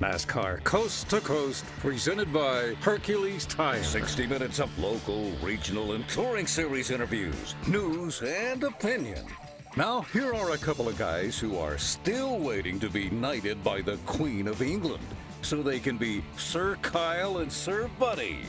NASCAR Coast to Coast, presented by Hercules Tire. 60 minutes of local, regional, and touring series interviews, news, and opinion. Now, here are a couple of guys who are still waiting to be knighted by the Queen of England, so they can be Sir Kyle and Sir Buddy.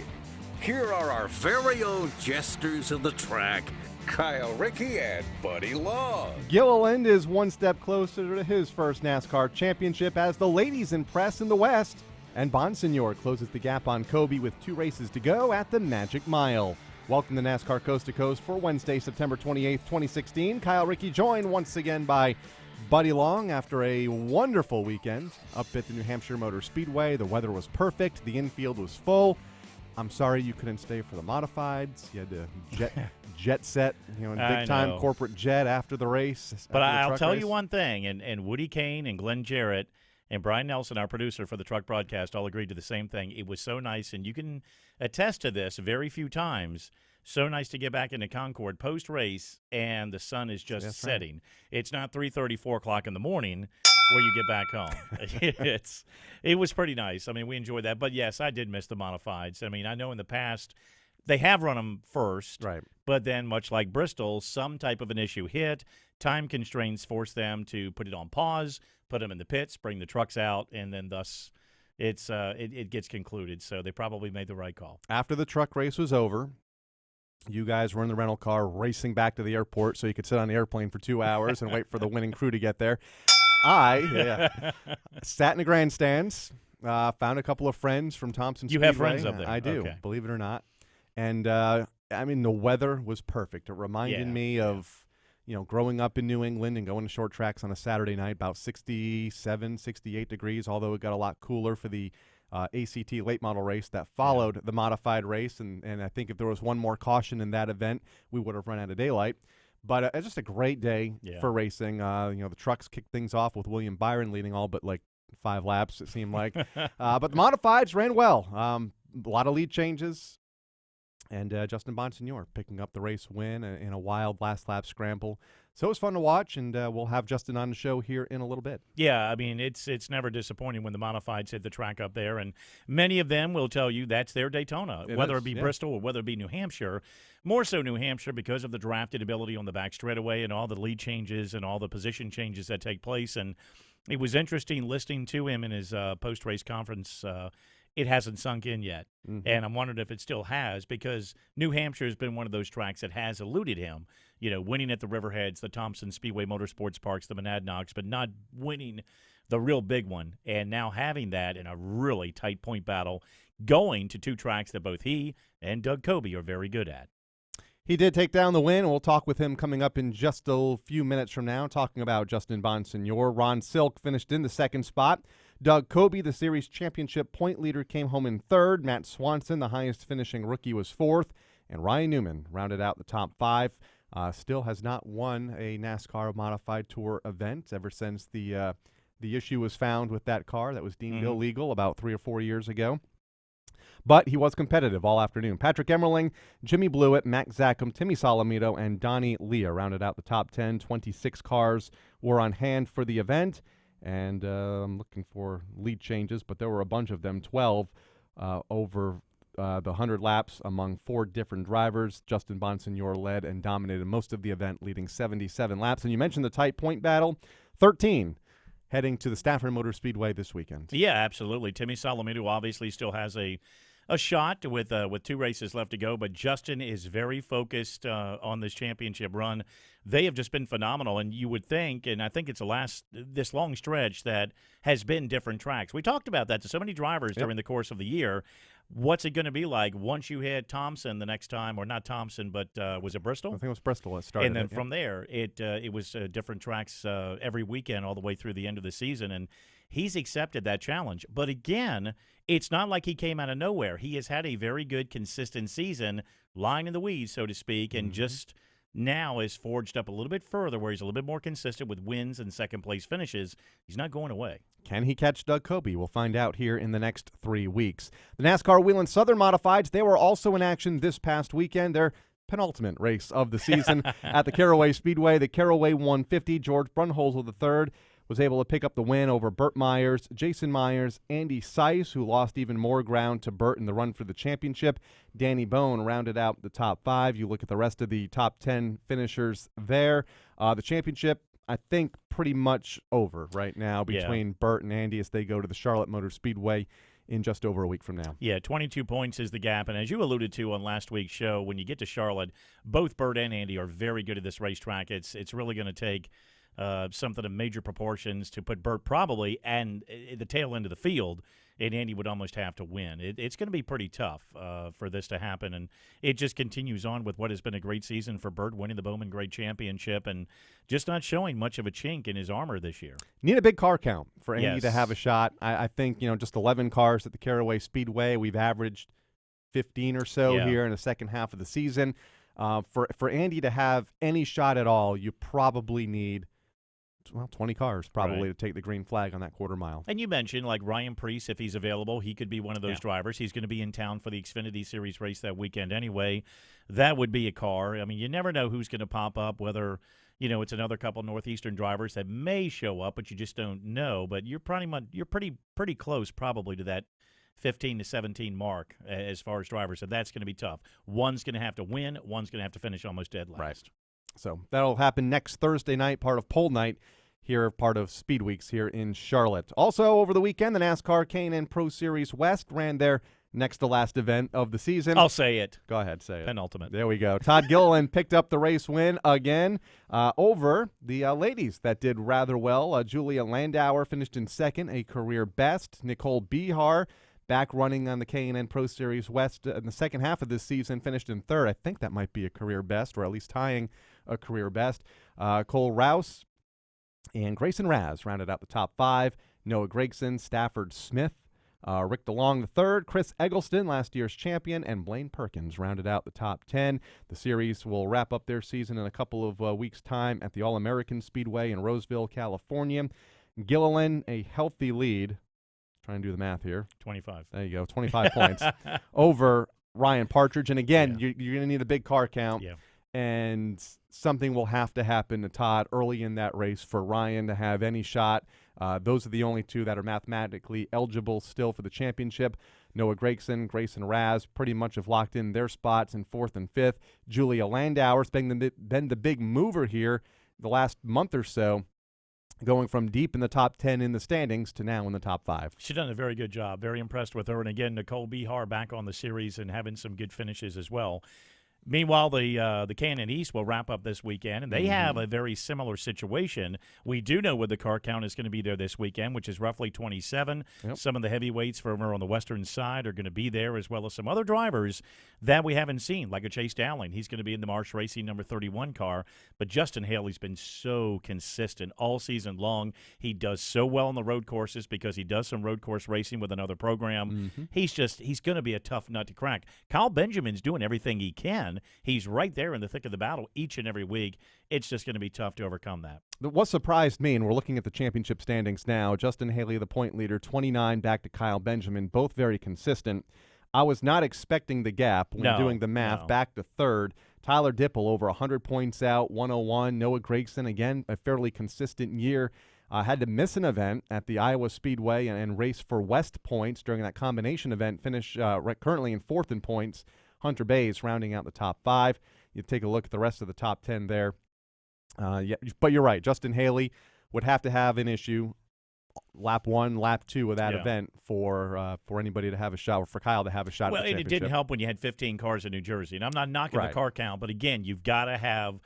Here are our very own jesters of the track, Kyle Rickey and Buddy Long. Gilliland is one step closer to his first NASCAR championship as the ladies impress in the West. And Bonsignore closes the gap on Kobe with 2 races to go at the Magic Mile. Welcome to NASCAR Coast to Coast for Wednesday, September 28th, 2016. Kyle Rickey joined once again by Buddy Long after a wonderful weekend up at the New Hampshire Motor Speedway. The weather was perfect. The infield was full. I'm sorry you couldn't stay for the modifieds. You had to jet set, in big-time corporate jet after the race. But I'll tell you one thing, and Woody Kane and Glenn Jarrett and Brian Nelson, our producer for the truck broadcast, all agreed to the same thing. It was so nice, and you can attest to this very few times. So nice to get back into Concord post-race, and the sun is just setting. Right. It's not 3:30, 4 o'clock in the morning where you get back home. It was pretty nice. I mean, we enjoyed that. But, yes, I did miss the modifieds. I mean, I know in the past they have run them first. Right. But then, much like Bristol, some type of an issue hit. Time constraints force them to put it on pause, put them in the pits, bring the trucks out, and then thus it gets concluded. So they probably made the right call. After the truck race was over, you guys were in the rental car racing back to the airport so you could sit on the airplane for 2 hours and wait for the winning crew to get there. I sat in the grandstands, found a couple of friends from Thompson Speedway. You have friends up there? I do, okay. Believe it or not. And, I mean, the weather was perfect. It reminded me of, growing up in New England and going to short tracks on a Saturday night, about 67, 68 degrees, although it got a lot cooler for the ACT late model race that followed the modified race. And I think if there was one more caution in that event, we would have run out of daylight. But it's just a great day for racing. The trucks kicked things off with William Byron leading all but 5 laps, it seemed like. But the modifieds ran well. A lot of lead changes. And Justin Bonsignore picking up the race win in a wild last lap scramble. So it was fun to watch, and we'll have Justin on the show here in a little bit. Yeah, I mean, it's never disappointing when the modifieds hit the track up there, and many of them will tell you that's their Daytona, whether it be Bristol or whether it be New Hampshire. More so New Hampshire because of the drafted ability on the back straightaway and all the lead changes and all the position changes that take place. And it was interesting listening to him in his post-race conference. It hasn't sunk in yet, and I'm wondering if it still has, because New Hampshire has been one of those tracks that has eluded him, winning at the Riverheads, the Thompson Speedway Motorsports Parks, the Monadnocks, but not winning the real big one, and now having that in a really tight point battle, going to 2 tracks that both he and Doug Coby are very good at. He did take down the win, and we'll talk with him coming up in just a few minutes from now, talking about Justin Bonsignore. Ron Silk finished in the 2nd spot. Doug Coby, the series championship point leader, came home in 3rd. Matt Swanson, the highest finishing rookie, was 4th. And Ryan Newman rounded out the top 5. Still has not won a NASCAR Modified Tour event ever since the issue was found with that car that was deemed illegal about 3 or 4 years ago. But he was competitive all afternoon. Patrick Emmerling, Jimmy Blewett, Mac Zackham, Timmy Solomito, and Donnie Leah rounded out the top 10. 26 cars were on hand for the event. And I'm looking for lead changes, but there were a bunch of them, 12 over the 100 laps among 4 different drivers. Justin Bonsignore led and dominated most of the event, leading 77 laps. And you mentioned the tight point battle, 13 heading to the Stafford Motor Speedway this weekend. Yeah, absolutely. Timmy Solomito obviously still has a shot with 2 races left to go, but Justin is very focused on this championship run. They have just been phenomenal, and you would think, and I think it's this long stretch that has been different tracks. We talked about that to so many drivers during the course of the year. What's it going to be like once you hit Thompson the next time, or not Thompson, but was it Bristol? I think it was Bristol. It started. And then from there, it was different tracks every weekend all the way through the end of the season, and he's accepted that challenge. But again, it's not like he came out of nowhere. He has had a very good, consistent season, lying in the weeds, so to speak, and just now is forged up a little bit further where he's a little bit more consistent with wins and second-place finishes. He's not going away. Can he catch Doug Coby? We'll find out here in the next 3 weeks. The NASCAR Whelen Southern Modifieds, they were also in action this past weekend. Their penultimate race of the season at the Caraway Speedway. The Caraway 150, George Brunholzl III was able to pick up the win over Burt Myers, Jason Myers, Andy Seiss, who lost even more ground to Burt in the run for the championship. Danny Bone rounded out the top 5. You look at the rest of the top 10 finishers there. The championship, I think, pretty much over right now between Burt and Andy as they go to the Charlotte Motor Speedway in just over a week from now. Yeah, 22 points is the gap. And as you alluded to on last week's show, when you get to Charlotte, both Burt and Andy are very good at this racetrack. It's really going to take something of major proportions to put Burt probably and the tail end of the field, and Andy would almost have to win. It's going to be pretty tough for this to happen, and it just continues on with what has been a great season for Burt, winning the Bowman Grade Championship and just not showing much of a chink in his armor this year. Need a big car count for Andy to have a shot. I think, just 11 cars at the Caraway Speedway. We've averaged 15 or so here in the second half of the season. For Andy to have any shot at all, you probably need 20 cars probably to take the green flag on that quarter mile. And you mentioned, like, Ryan Preece, if he's available, he could be one of those drivers. He's going to be in town for the Xfinity Series race that weekend anyway. That would be a car. I mean, you never know who's going to pop up, whether, it's another couple Northeastern drivers that may show up, but you just don't know. But you're pretty close probably to that 15 to 17 mark as far as drivers, so that's going to be tough. One's going to have to win. One's going to have to finish almost dead last. Right. So that'll happen next Thursday night, part of Pole Night here, part of Speed Weeks here in Charlotte. Also, over the weekend, the NASCAR K&N Pro Series West ran their next to last event of the season. I'll say it. Go ahead, say it. Penultimate. There we go. Todd Gilliland picked up the race win again over the ladies that did rather well. Julia Landauer finished in second, a career best. Nicole Behar, back running on the K&N Pro Series West in the second half of this season, finished in third. I think that might be a career best, or at least tying a career best. Cole Rouse and Grayson Raz rounded out the top 5. Noah Gregson, Stafford Smith, Rick DeLong the third, Chris Eggleston, last year's champion, and Blaine Perkins rounded out the top 10. The series will wrap up their season in a couple of weeks' time at the All-American Speedway in Roseville, California. Gilliland, a healthy lead. Trying to do the math here. 25. There you go, 25 points over Ryan Partridge. And again, you're going to need a big car count. Yeah. And something will have to happen to Todd early in that race for Ryan to have any shot. Those are the only two that are mathematically eligible still for the championship. Noah Gregson, Grayson Raz pretty much have locked in their spots in 4th and 5th. Julia Landauer's been the big mover here the last month or so, going from deep in the top 10 in the standings to now in the top 5. She's done a very good job. Very impressed with her. And again, Nicole Behar back on the series and having some good finishes as well. Meanwhile, the K&N East will wrap up this weekend, and they have a very similar situation. We do know what the car count is going to be there this weekend, which is roughly 27. Yep. Some of the heavyweights from on the western side are going to be there, as well as some other drivers that we haven't seen, like a Chase Dowling. He's going to be in the Marsh Racing number 31 car. But Justin Haley's been so consistent all season long. He does so well on the road courses because he does some road course racing with another program. He's going to be a tough nut to crack. Kyle Benjamin's doing everything he can. He's right there in the thick of the battle each and every week. It's just going to be tough to overcome that. What surprised me, and we're looking at the championship standings now, Justin Haley, the point leader, 29 back to Kyle Benjamin, both very consistent. I was not expecting the gap when doing the math, back to third. Tyler Dipple over 100 points out, 101. Noah Gregson, again, a fairly consistent year. Had to miss an event at the Iowa Speedway and race for West points during that combination event. Finish currently in 4th in points. Hunter Bays rounding out the top 5. You take a look at the rest of the top 10 there. But you're right. Justin Haley would have to have an issue lap 1, lap 2 of that event for anybody to have a shot, or for Kyle to have a shot at the championship. It didn't help when you had 15 cars in New Jersey. And I'm not knocking the car count, but again, you've got to have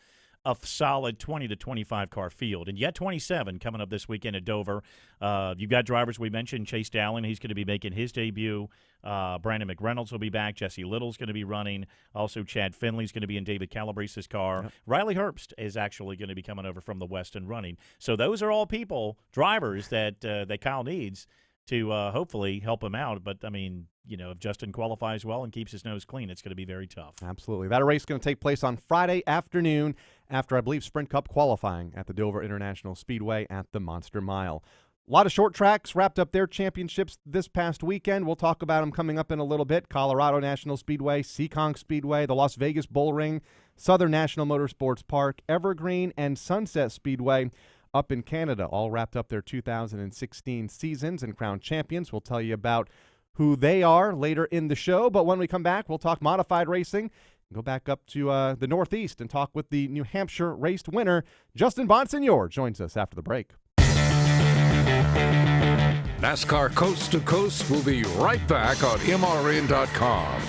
a solid 20 to 25 car field. And yet 27 coming up this weekend at Dover. You've got drivers we mentioned, Chase Dowling, he's going to be making his debut. Brandon McReynolds will be back. Jesse Little's going to be running. Also, Chad Finley's going to be in David Calabrese's car. Yep. Riley Herbst is actually going to be coming over from the West and running. So those are all drivers that Kyle needs to hopefully help him out. But, I mean, if Justin qualifies well and keeps his nose clean, it's going to be very tough. Absolutely. That race is going to take place on Friday afternoon after, I believe, Sprint Cup qualifying at the Dover International Speedway at the Monster Mile. A lot of short tracks wrapped up their championships this past weekend. We'll talk about them coming up in a little bit. Colorado National Speedway, Seekonk Speedway, the Las Vegas Bullring, Southern National Motorsports Park, Evergreen, and Sunset Speedway. up in Canada all wrapped up their 2016 seasons and crowned champions. We'll tell you about who they are later in the show. But when we come back, we'll talk modified racing. Go back up to the Northeast and talk with the New Hampshire race winner. Justin Bonsignore joins us after the break. NASCAR Coast to Coast will be right back on MRN.com.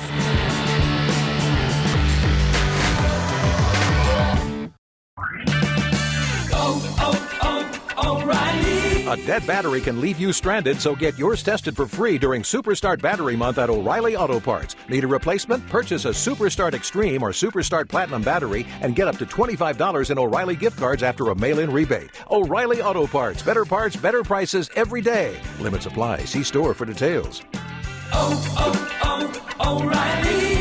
O'Reilly. A dead battery can leave you stranded, so get yours tested for free during Superstart Battery Month at O'Reilly Auto Parts. Need a replacement? Purchase a Superstart Extreme or Superstart Platinum battery and get up to $25 in O'Reilly gift cards after a mail-in rebate. O'Reilly Auto Parts. Better parts, better prices every day. Limits apply. See store for details. O'Reilly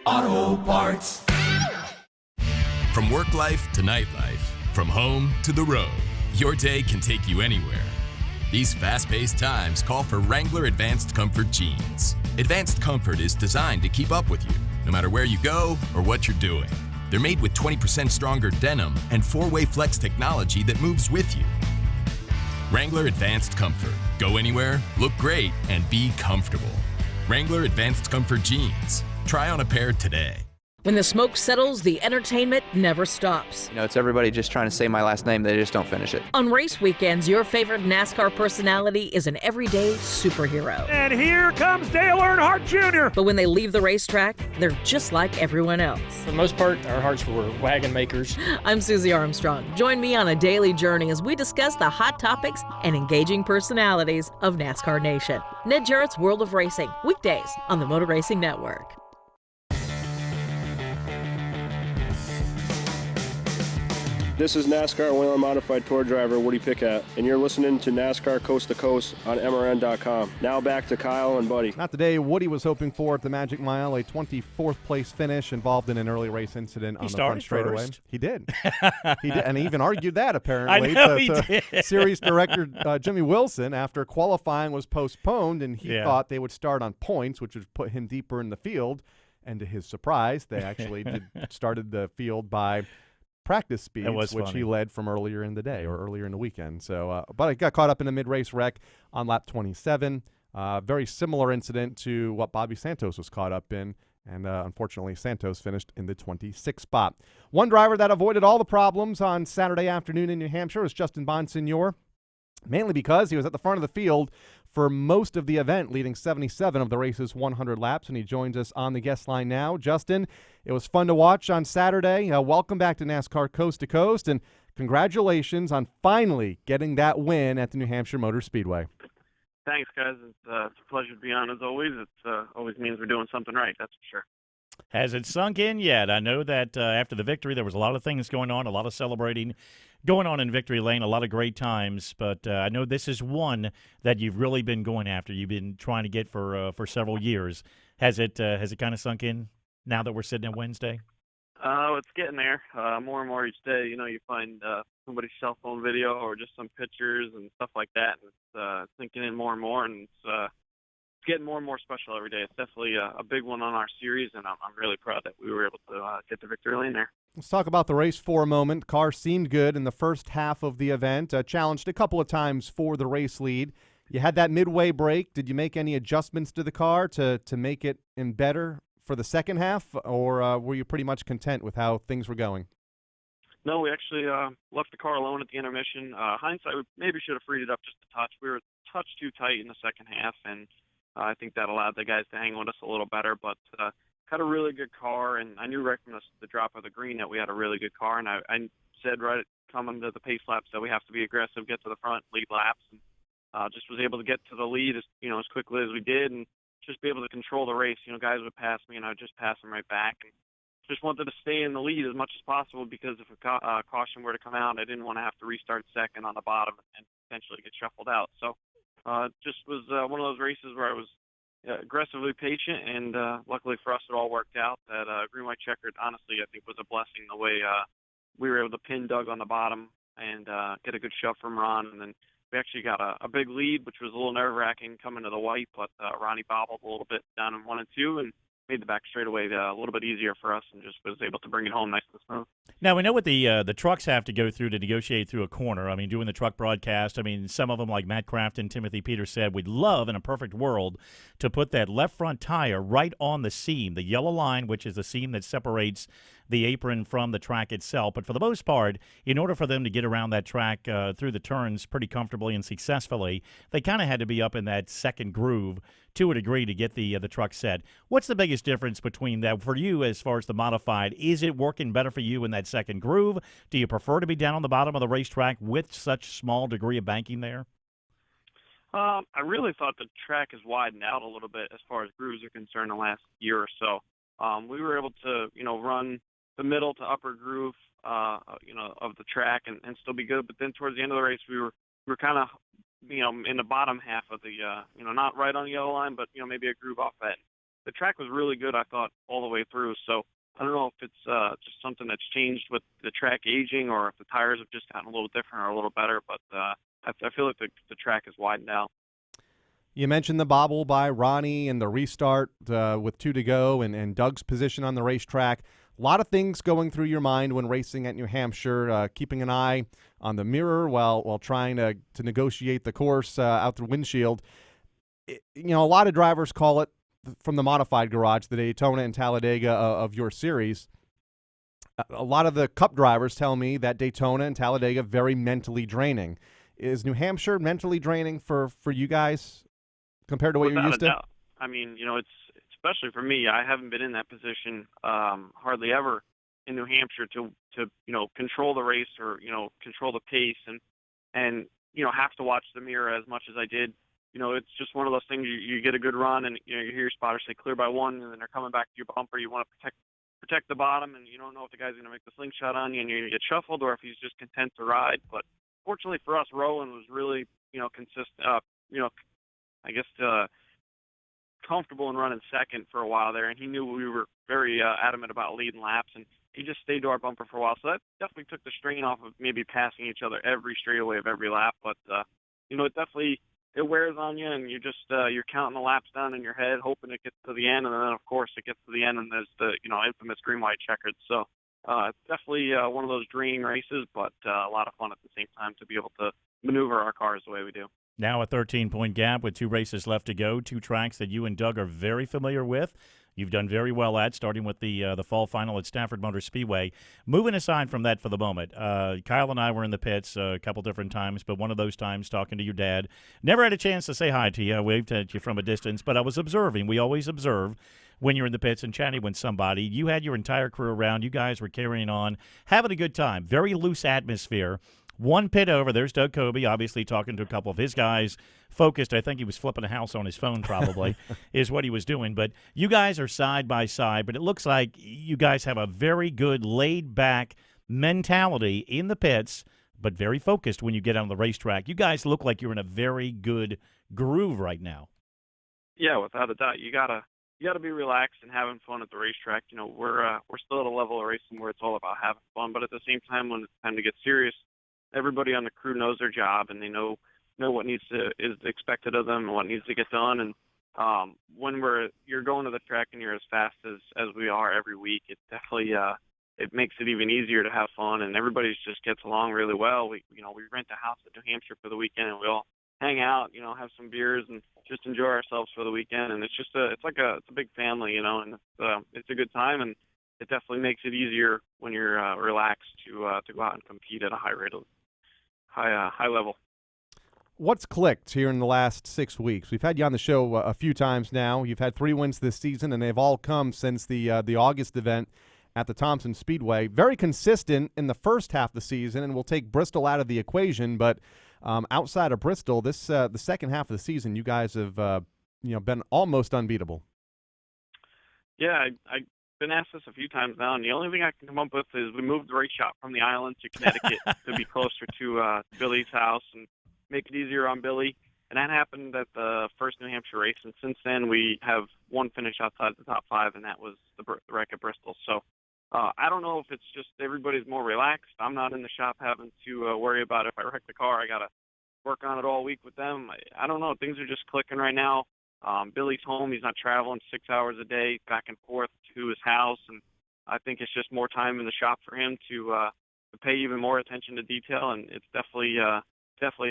Auto Parts. From work life to nightlife, from home to the road, your day can take you anywhere. These fast-paced times call for Wrangler Advanced Comfort jeans. Advanced Comfort is designed to keep up with you, no matter where you go or what you're doing. They're made with 20% stronger denim and 4-way flex technology that moves with you. Wrangler Advanced Comfort. Go anywhere, look great, and be comfortable. Wrangler Advanced Comfort jeans. Try on a pair today. When the smoke settles, the entertainment never stops. You know, it's everybody just trying to say my last name. They just don't finish it. On race weekends, your favorite NASCAR personality is an everyday superhero. And here comes Dale Earnhardt Jr. But when they leave the racetrack, they're just like everyone else. For the most part, our hearts were wagon makers. I'm Susie Armstrong. Join me on a daily journey as we discuss the hot topics and engaging personalities of NASCAR Nation. Ned Jarrett's World of Racing, weekdays on the Motor Racing Network. This is NASCAR Whelen Modified Tour driver Woody Pickett, and you're listening to NASCAR Coast to Coast on MRN.com. Now back to Kyle and Buddy. Not the day Woody was hoping for at the Magic Mile, a 24th place finish involved in an early race incident on the front straightaway. He did. He did, and he even argued that apparently to series director Jimmy Wilson after qualifying was postponed, and he thought they would start on points, which would put him deeper in the field. And to his surprise, they actually started the field by practice speeds, which he led from earlier in the day or earlier in the weekend. So, but it got caught up in a mid-race wreck on lap 27. Very similar incident to what Bobby Santos was caught up in, and unfortunately Santos finished in the 26th spot. One driver that avoided all the problems on Saturday afternoon in New Hampshire was Justin Bonsignore, mainly because he was at the front of the field for most of the event, leading 77 of the race's 100 laps, and he joins us on the guest line now. Justin, it was fun to watch on Saturday. Welcome back to NASCAR Coast to Coast, and congratulations on finally getting that win at the New Hampshire Motor Speedway. Thanks, guys. It's a pleasure to be on, as always. It always means we're doing something right, that's for sure. Has it sunk in yet? I know that after the victory, there was a lot of things going on, a lot of celebrating going on in Victory Lane, a lot of great times. But I know this is one that you've really been going after. You've been trying to get for several years. Has it kind of sunk in now that we're sitting at Wednesday? It's getting there. More and more each day. You know, you find somebody's cell phone video or just some pictures and stuff like that. And it's sinking in more and more, and it's getting more and more special every day. It's definitely a big one on our series, and I'm really proud that we were able to get the Victory Lane there. Let's talk about the race for a moment. Car seemed good in the first half of the event, challenged a couple of times for the race lead. You had that midway break. Did you make any adjustments to the car to make it in better for the second half, or were you pretty much content with how things were going? No, we actually left the car alone at the intermission. Hindsight, we maybe should have freed it up just a touch. We were a touch too tight in the second half, and I think that allowed the guys to hang with us a little better, but had a really good car, and I knew right from the drop of the green that we had a really good car, and I said right coming to the pace laps that we have to be aggressive, get to the front, lead laps, and just was able to get to the lead as quickly as we did, and just be able to control the race. You know, guys would pass me, and I would just pass them right back, and just wanted to stay in the lead as much as possible because if a caution were to come out, I didn't want to have to restart second on the bottom and potentially get shuffled out. So just was one of those races where I was aggressively patient, and luckily for us, it all worked out. That green white checkered, honestly, I think was a blessing the way we were able to pin Doug on the bottom and get a good shove from Ron, and then we actually got a big lead, which was a little nerve-wracking coming to the white, but Ronnie bobbled a little bit down in 1 and 2, and made the back straightaway a little bit easier for us and just was able to bring it home nice and smooth. Now, we know what the trucks have to go through to negotiate through a corner. I mean, doing the truck broadcast, I mean, some of them, like Matt Kraft and Timothy Peters said, we'd love, in a perfect world, to put that left front tire right on the seam, the yellow line, which is the seam that separates the apron from the track itself. But for the most part, in order for them to get around that track through the turns pretty comfortably and successfully, they kind of had to be up in that second groove to a degree to get the truck set. What's the biggest difference between that for you as far as the modified? Is it working better for you in that second groove? Do you prefer to be down on the bottom of the racetrack with such small degree of banking there? I really thought the track has widened out a little bit as far as grooves are concerned the last year or so. We were able to, run the middle to upper groove, of the track and still be good. But then towards the end of the race, we were kind of, in the bottom half of the, not right on the yellow line, but, maybe a groove off that. The track was really good, I thought, all the way through. So I don't know if it's just something that's changed with the track aging or if the tires have just gotten a little different or a little better. But I feel like the track has widened out. You mentioned the bobble by Ronnie and the restart with 2 to go and Doug's position on the racetrack. A lot of things going through your mind when racing at New Hampshire, keeping an eye on the mirror while trying to negotiate the course out the windshield. A lot of drivers call it, from the modified garage, the Daytona and Talladega of your series. A lot of the Cup drivers tell me that Daytona and Talladega very mentally draining. Is New Hampshire mentally draining for you guys compared to what you're used to? Doubt. I mean, it's especially for me. I haven't been in that position hardly ever in New Hampshire to control the race or control the pace and have to watch the mirror as much as I did. It's just one of those things. You get a good run and you hear your spotter say clear by one, and then they're coming back to your bumper. You want to protect the bottom, and you don't know if the guy's going to make the slingshot on you and you're going to get shuffled or if he's just content to ride. But fortunately for us, Rowan was really consistent. I guess comfortable in running second for a while there, and he knew we were very adamant about leading laps, and he just stayed to our bumper for a while. So that definitely took the strain off of maybe passing each other every straightaway of every lap. But it wears on you, and you're counting the laps down in your head, hoping it gets to the end, and then of course it gets to the end, and there's the infamous green-white checkered. So it's definitely one of those draining races, but a lot of fun at the same time to be able to maneuver our cars the way we do. Now a 13-point gap with 2 races left to go, 2 tracks that you and Doug are very familiar with. You've done very well at, starting with the fall final at Stafford Motor Speedway. Moving aside from that for the moment, Kyle and I were in the pits a couple different times, but one of those times talking to your dad. Never had a chance to say hi to you. I waved at you from a distance, but I was observing. We always observe when you're in the pits and chatting with somebody. You had your entire crew around. You guys were carrying on, having a good time. Very loose atmosphere. One pit over, there's Doug Coby, obviously talking to a couple of his guys, focused. I think he was flipping a house on his phone probably is what he was doing. But you guys are side by side, but it looks like you guys have a very good laid-back mentality in the pits, but very focused when you get on the racetrack. You guys look like you're in a very good groove right now. Yeah, without a doubt. You gotta be relaxed and having fun at the racetrack. We're still at a level of racing where it's all about having fun, but at the same time, when it's time to get serious, everybody on the crew knows their job and they know what is expected of them and what needs to get done. And when you're going to the track and you're as fast as we are every week, it definitely it makes it even easier to have fun, and everybody just gets along really well. We rent a house at New Hampshire for the weekend, and we all hang out, have some beers and just enjoy ourselves for the weekend. And it's a big family, and it's a good time, and it definitely makes it easier when you're relaxed to go out and compete at a high level. What's clicked here in the last 6 weeks? We've had you on the show a few times now. You've had 3 wins this season, and they've all come since the August event at the Thompson Speedway. Very consistent in the first half of the season, and we'll take Bristol out of the equation. But outside of Bristol, the second half of the season, you guys have been almost unbeatable. Yeah, I've been asked this a few times now, and the only thing I can come up with is we moved the race shop from the island to Connecticut to be closer to Billy's house and make it easier on Billy. And that happened at the first New Hampshire race, and since then we have one finish outside the top 5, and that was the wreck at Bristol. So I don't know if it's just everybody's more relaxed. I'm not in the shop having to worry about if I wreck the car. I got to work on it all week with them. I don't know. Things are just clicking right now. Billy's home. He's not traveling 6 hours a day back and forth to his house, and I think it's just more time in the shop for him to pay even more attention to detail, and it's definitely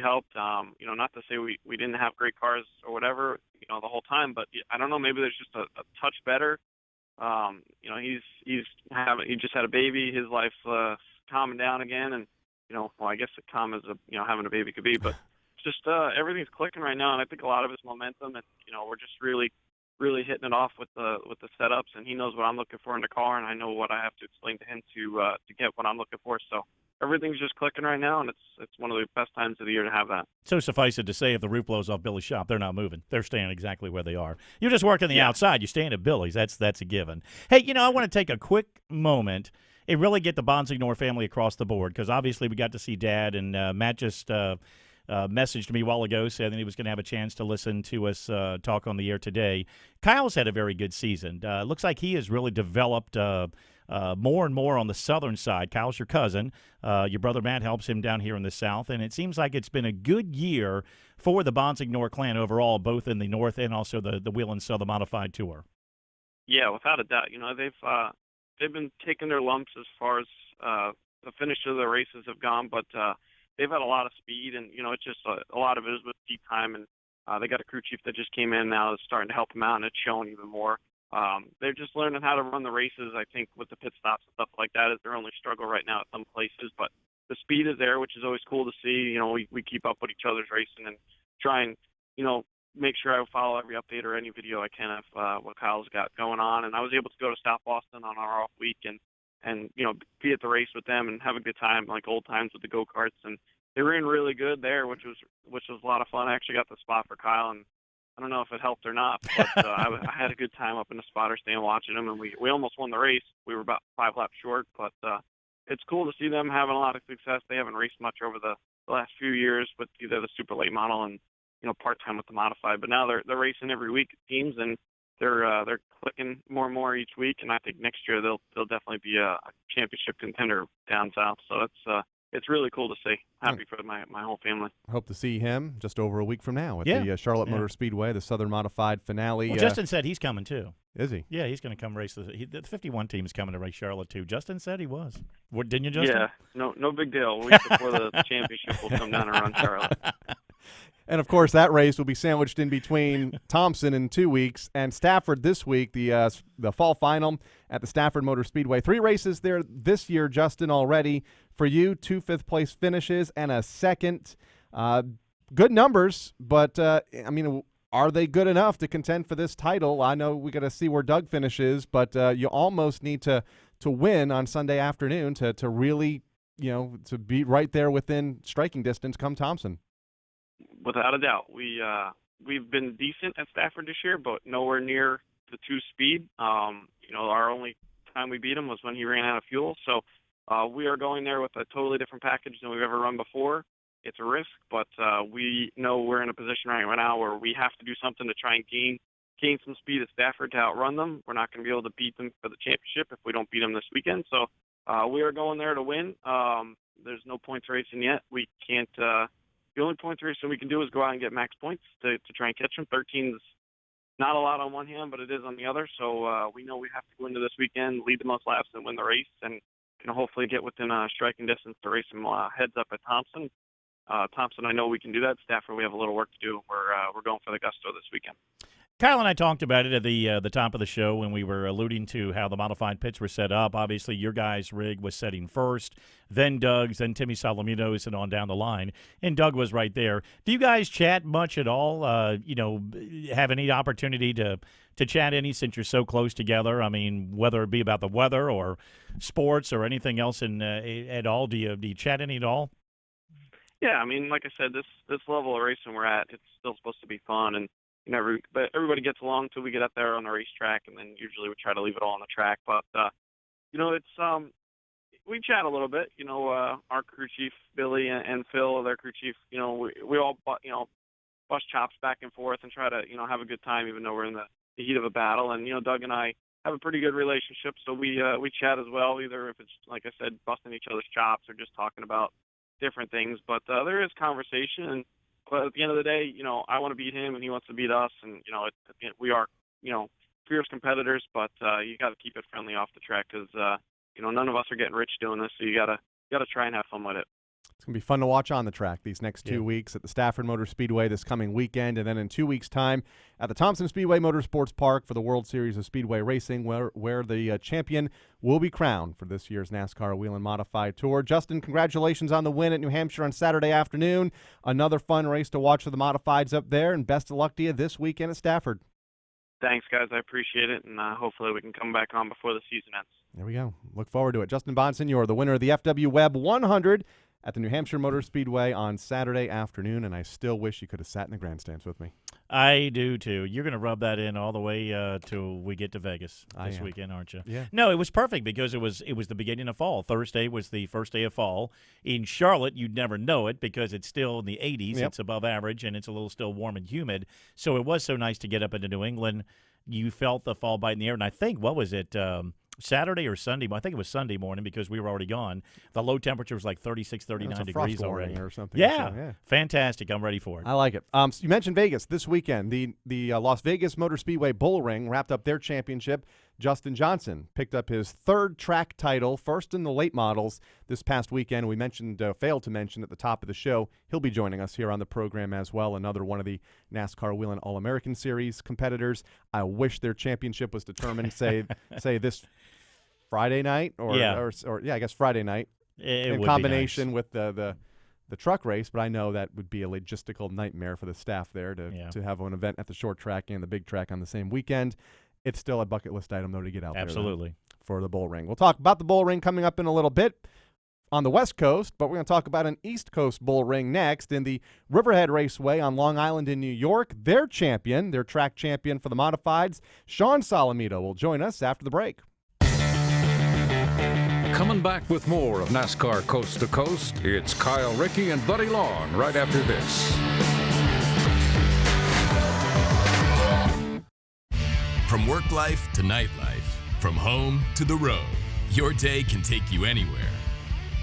helped. Not to say we didn't have great cars or whatever, the whole time, but I don't know, maybe there's just a touch better. He just had a baby. His life's calming down again, and I guess as calm as having a baby could be, but just everything's clicking right now, and I think a lot of it's momentum, and we're just really hitting it off with the setups, and he knows what I'm looking for in the car, and I know what I have to explain to him to get what I'm looking for. So everything's just clicking right now, and it's one of the best times of the year to have that. So suffice it to say, if the roof blows off Billy's shop, they're not moving. They're staying exactly where they are. You're just working the outside. You're staying at Billy's. That's a given. Hey, I want to take a quick moment and really get the Bonsignore family across the board, because obviously we got to see Dad, and Matt just messaged me a while ago saying that he was going to have a chance to listen to us talk on the air today. Kyle's had a very good season. Looks like he has really developed more and more on the southern side. Kyle's your cousin. Your brother Matt helps him down here in the south, and it seems like it's been a good year for the Bonsignore clan overall, both in the north and also the Whelen Southern Modified Tour. Yeah, without a doubt. They've been taking their lumps as far as the finish of the races have gone, but they've had a lot of speed, and it's just a lot of it is with seat time, and they got a crew chief that just came in now that's starting to help them out, and it's showing even more. They're just learning how to run the races. I think with the pit stops and stuff like that is their only struggle right now at some places, but the speed is there, which is always cool to see. We keep up with each other's racing and try and make sure I follow every update or any video I can of what Kyle's got going on. And I was able to go to South Boston on our off week and be at the race with them and have a good time, like old times with the go-karts. And they ran really good there, which was a lot of fun. I actually got the spot for Kyle, and I don't know if it helped or not, but I had a good time up in the spotter stand watching them, and we almost won the race. We were about 5 laps short, but it's cool to see them having a lot of success. They haven't raced much over the last few years with either the super late model and part-time with the modified, but now they're racing every week, it seems, and they're clicking more and more each week, and I think next year they'll definitely be a championship contender down south. So it's really cool to see. Happy for my whole family. Hope to see him just over a week from now at the Charlotte Motor Speedway, the Southern Modified finale. Well, Justin said he's coming too. Is he? Yeah, he's going to come race. The 51 team is coming to race Charlotte too. Justin said he was. Didn't you, Justin? Yeah, no big deal. A week before the championship, we'll come down and run Charlotte. And, of course, that race will be sandwiched in between Thompson in 2 weeks and Stafford this week, the fall final at the Stafford Motor Speedway. 3 races there this year, Justin, already. For you, 2 fifth-place finishes and a second. Good numbers, but, are they good enough to contend for this title? I know we got to see where Doug finishes, but you almost need to win on Sunday afternoon to really, to be right there within striking distance come Thompson. Without a doubt. We've been decent at Stafford this year, but nowhere near the 2 speed. Our only time we beat him was when he ran out of fuel. So we are going there with a totally different package than we've ever run before. It's a risk, but we know we're in a position right now where we have to do something to try and gain some speed at Stafford to outrun them. We're not going to be able to beat them for the championship if we don't beat them this weekend. So we are going there to win. There's no points racing yet. We can't the only points racing we can do is go out and get max points to try and catch them. 13's not a lot on one hand, but it is on the other. So we know we have to go into this weekend, lead the most laps, and win the race, and hopefully get within striking distance to race some heads up at Thompson. Thompson, I know we can do that. Stafford, we have a little work to do. We're going for the gusto this weekend. Kyle and I talked about it at the top of the show when we were alluding to how the modified pits were set up. Obviously, your guys' rig was setting first, then Doug's, then Timmy Solomito's, and on down the line. And Doug was right there. Do you guys chat much at all? Have any opportunity to chat any since you're so close together? I mean, whether it be about the weather or sports or anything else at all. Do you chat any at all? Yeah, I mean, like I said, this level of racing we're at, it's still supposed to be fun, and but everybody gets along till we get up there on the racetrack, and then usually we try to leave it all on the track. But it's we chat a little bit. Our crew chief Billy and Phil, their crew chief. We all bust chops back and forth and try to have a good time, even though we're in the heat of a battle. And Doug and I have a pretty good relationship, so we chat as well. Either if it's, like I said, busting each other's chops or just talking about different things. But there is conversation, and But at the end of the day, I want to beat him and he wants to beat us, and we are fierce competitors. But you got to keep it friendly off the track because none of us are getting rich doing this, so you gotta try and have fun with it. It's going to be fun to watch on the track these next 2 weeks at the Stafford Motor Speedway this coming weekend, and then in 2 weeks' time at the Thompson Speedway Motorsports Park for the World Series of Speedway Racing, where the champion will be crowned for this year's NASCAR Wheel and Modified Tour. Justin, congratulations on the win at New Hampshire on Saturday afternoon. Another fun race to watch for the Modifieds up there, and best of luck to you this weekend at Stafford. Thanks, guys. I appreciate it, and hopefully we can come back on before the season ends. There we go. Look forward to it. Justin Bonsignore, the winner of the FW Web 100 at the New Hampshire Motor Speedway on Saturday afternoon, and I still wish you could have sat in the grandstands with me. I do, too. You're going to rub that in all the way till we get to Vegas this weekend, aren't you? Yeah. No, it was perfect because it was the beginning of fall. Thursday was the first day of fall. In Charlotte, you'd never know it because it's still in the 80s. It's above average, and it's a little still warm and humid. So it was so nice to get up into New England. You felt the fall bite in the air, and I think, what was it, Saturday or Sunday? I think it was Sunday morning because we were already gone. The low temperature was like 36, 39 degrees already. Or something. Yeah. So, yeah, fantastic. I'm ready for it. I like it. So you mentioned Vegas this weekend. The Las Vegas Motor Speedway Bullring wrapped up their championship. Justin Johnson picked up his third track title, first in the late models this past weekend. We failed to mention at the top of the show, he'll be joining us here on the program as well, another one of the NASCAR Wheel and All-American Series competitors. I wish their championship was determined, say this Friday night, or I guess Friday night, in combination with the truck race, but I know that would be a logistical nightmare for the staff there to have an event at the short track and the big track on the same weekend. It's still a bucket list item, though, to get out Absolutely. there for the Bullring. We'll talk about the Bullring coming up in a little bit on the West Coast, but we're going to talk about an East Coast Bullring next in the Riverhead Raceway on Long Island in New York. Their track champion for the Modifieds, Shawn Solomito, will join us after the break. Coming back with more of NASCAR Coast to Coast, it's Kyle Rickey and Buddy Long right after this. From work life to nightlife, from home to the road, your day can take you anywhere.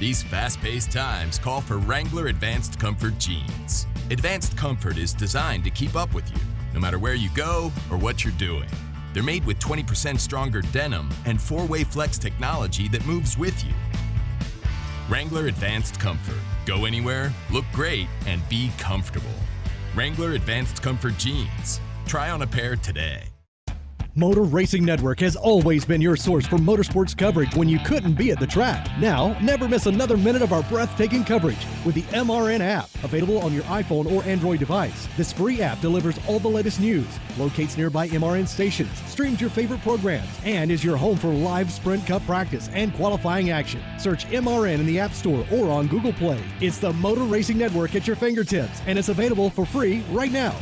These fast-paced times call for Wrangler Advanced Comfort jeans. Advanced Comfort is designed to keep up with you, no matter where you go or what you're doing. They're made with 20% stronger denim and 4-way flex technology that moves with you. Wrangler Advanced Comfort. Go anywhere, look great, and be comfortable. Wrangler Advanced Comfort jeans. Try on a pair today. Motor Racing Network has always been your source for motorsports coverage when you couldn't be at the track. Now, never miss another minute of our breathtaking coverage with the MRN app, available on your iPhone or Android device. This free app delivers all the latest news, locates nearby MRN stations, streams your favorite programs, and is your home for live Sprint Cup practice and qualifying action. Search MRN in the App Store or on Google Play. It's the Motor Racing Network at your fingertips, and it's available for free right now.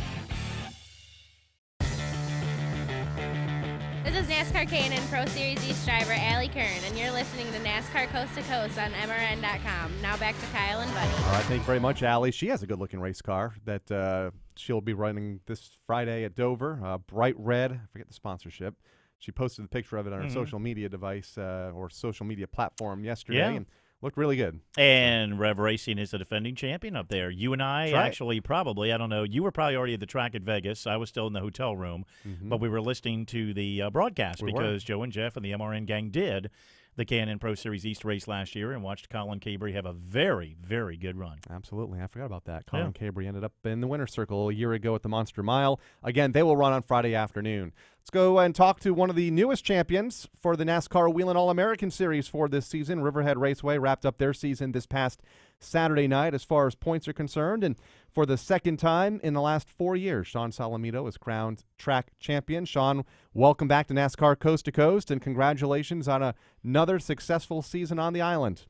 This is NASCAR K&N Pro Series East driver Allie Kern, and you're listening to NASCAR Coast to Coast on MRN.com. Now back to Kyle and Buddy. All right, thank you very much, Allie. She has a good-looking race car that she'll be running this Friday at Dover. Bright red. I forget the sponsorship. She posted the picture of it on her social media device or social media platform yesterday. And looked really good. And Rev Racing is the defending champion up there. You and I actually probably, I don't know, you were probably already at the track at Vegas. I was still in the hotel room. But we were listening to the broadcast because Joe and Jeff and the MRN gang did the K&N Pro Series East race last year and watched Colin Cabry have a very, very good run. Absolutely. I forgot about that. Colin Cabry ended up in the winner's circle a year ago at the Monster Mile. Again, they will run on Friday afternoon. Let's go and talk to one of the newest champions for the NASCAR Wheel and All-American Series for this season. Riverhead Raceway wrapped up their season this past Saturday night as far as points are concerned. And for the second time in the last 4 years, Shawn Solomito is crowned track champion. Shawn, welcome back to NASCAR Coast to Coast, and congratulations on another successful season on the island.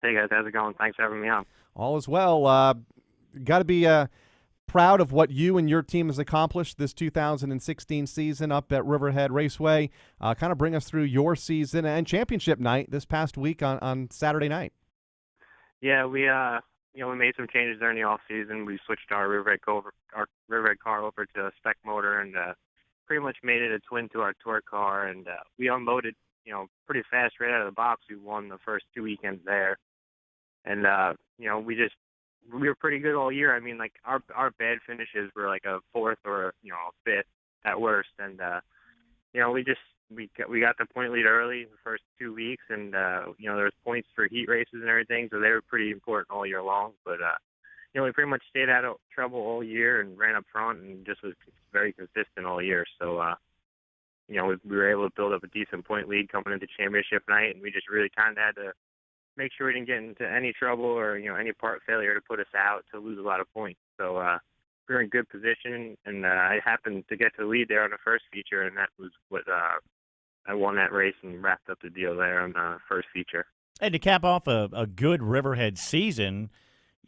Hey, guys. How's it going? Thanks for having me on. All is well. Got to be proud of what you and your team has accomplished this 2016 season up at Riverhead Raceway. Kind of bring us through your season and championship night this past week on Saturday night. Yeah, we made some changes during the off season. We switched our Riverhead car over to a spec motor and pretty much made it a twin to our tour car. And we unloaded, pretty fast right out of the box. We won the first 2 weekends there, and we we were pretty good all year. I mean, like our bad finishes were like a fourth or a fifth at worst, and we got the point lead early the first 2 weeks, and there was points for heat races and everything, so they were pretty important all year long. But we pretty much stayed out of trouble all year and ran up front and just was very consistent all year. So we were able to build up a decent point lead coming into championship night, and we just really kind of had to make sure we didn't get into any trouble or any part failure to put us out to lose a lot of points. So we were in good position, and I happened to get to the lead there on the first feature, and that was what I won that race and wrapped up the deal there on the first feature. And to cap off a good Riverhead season,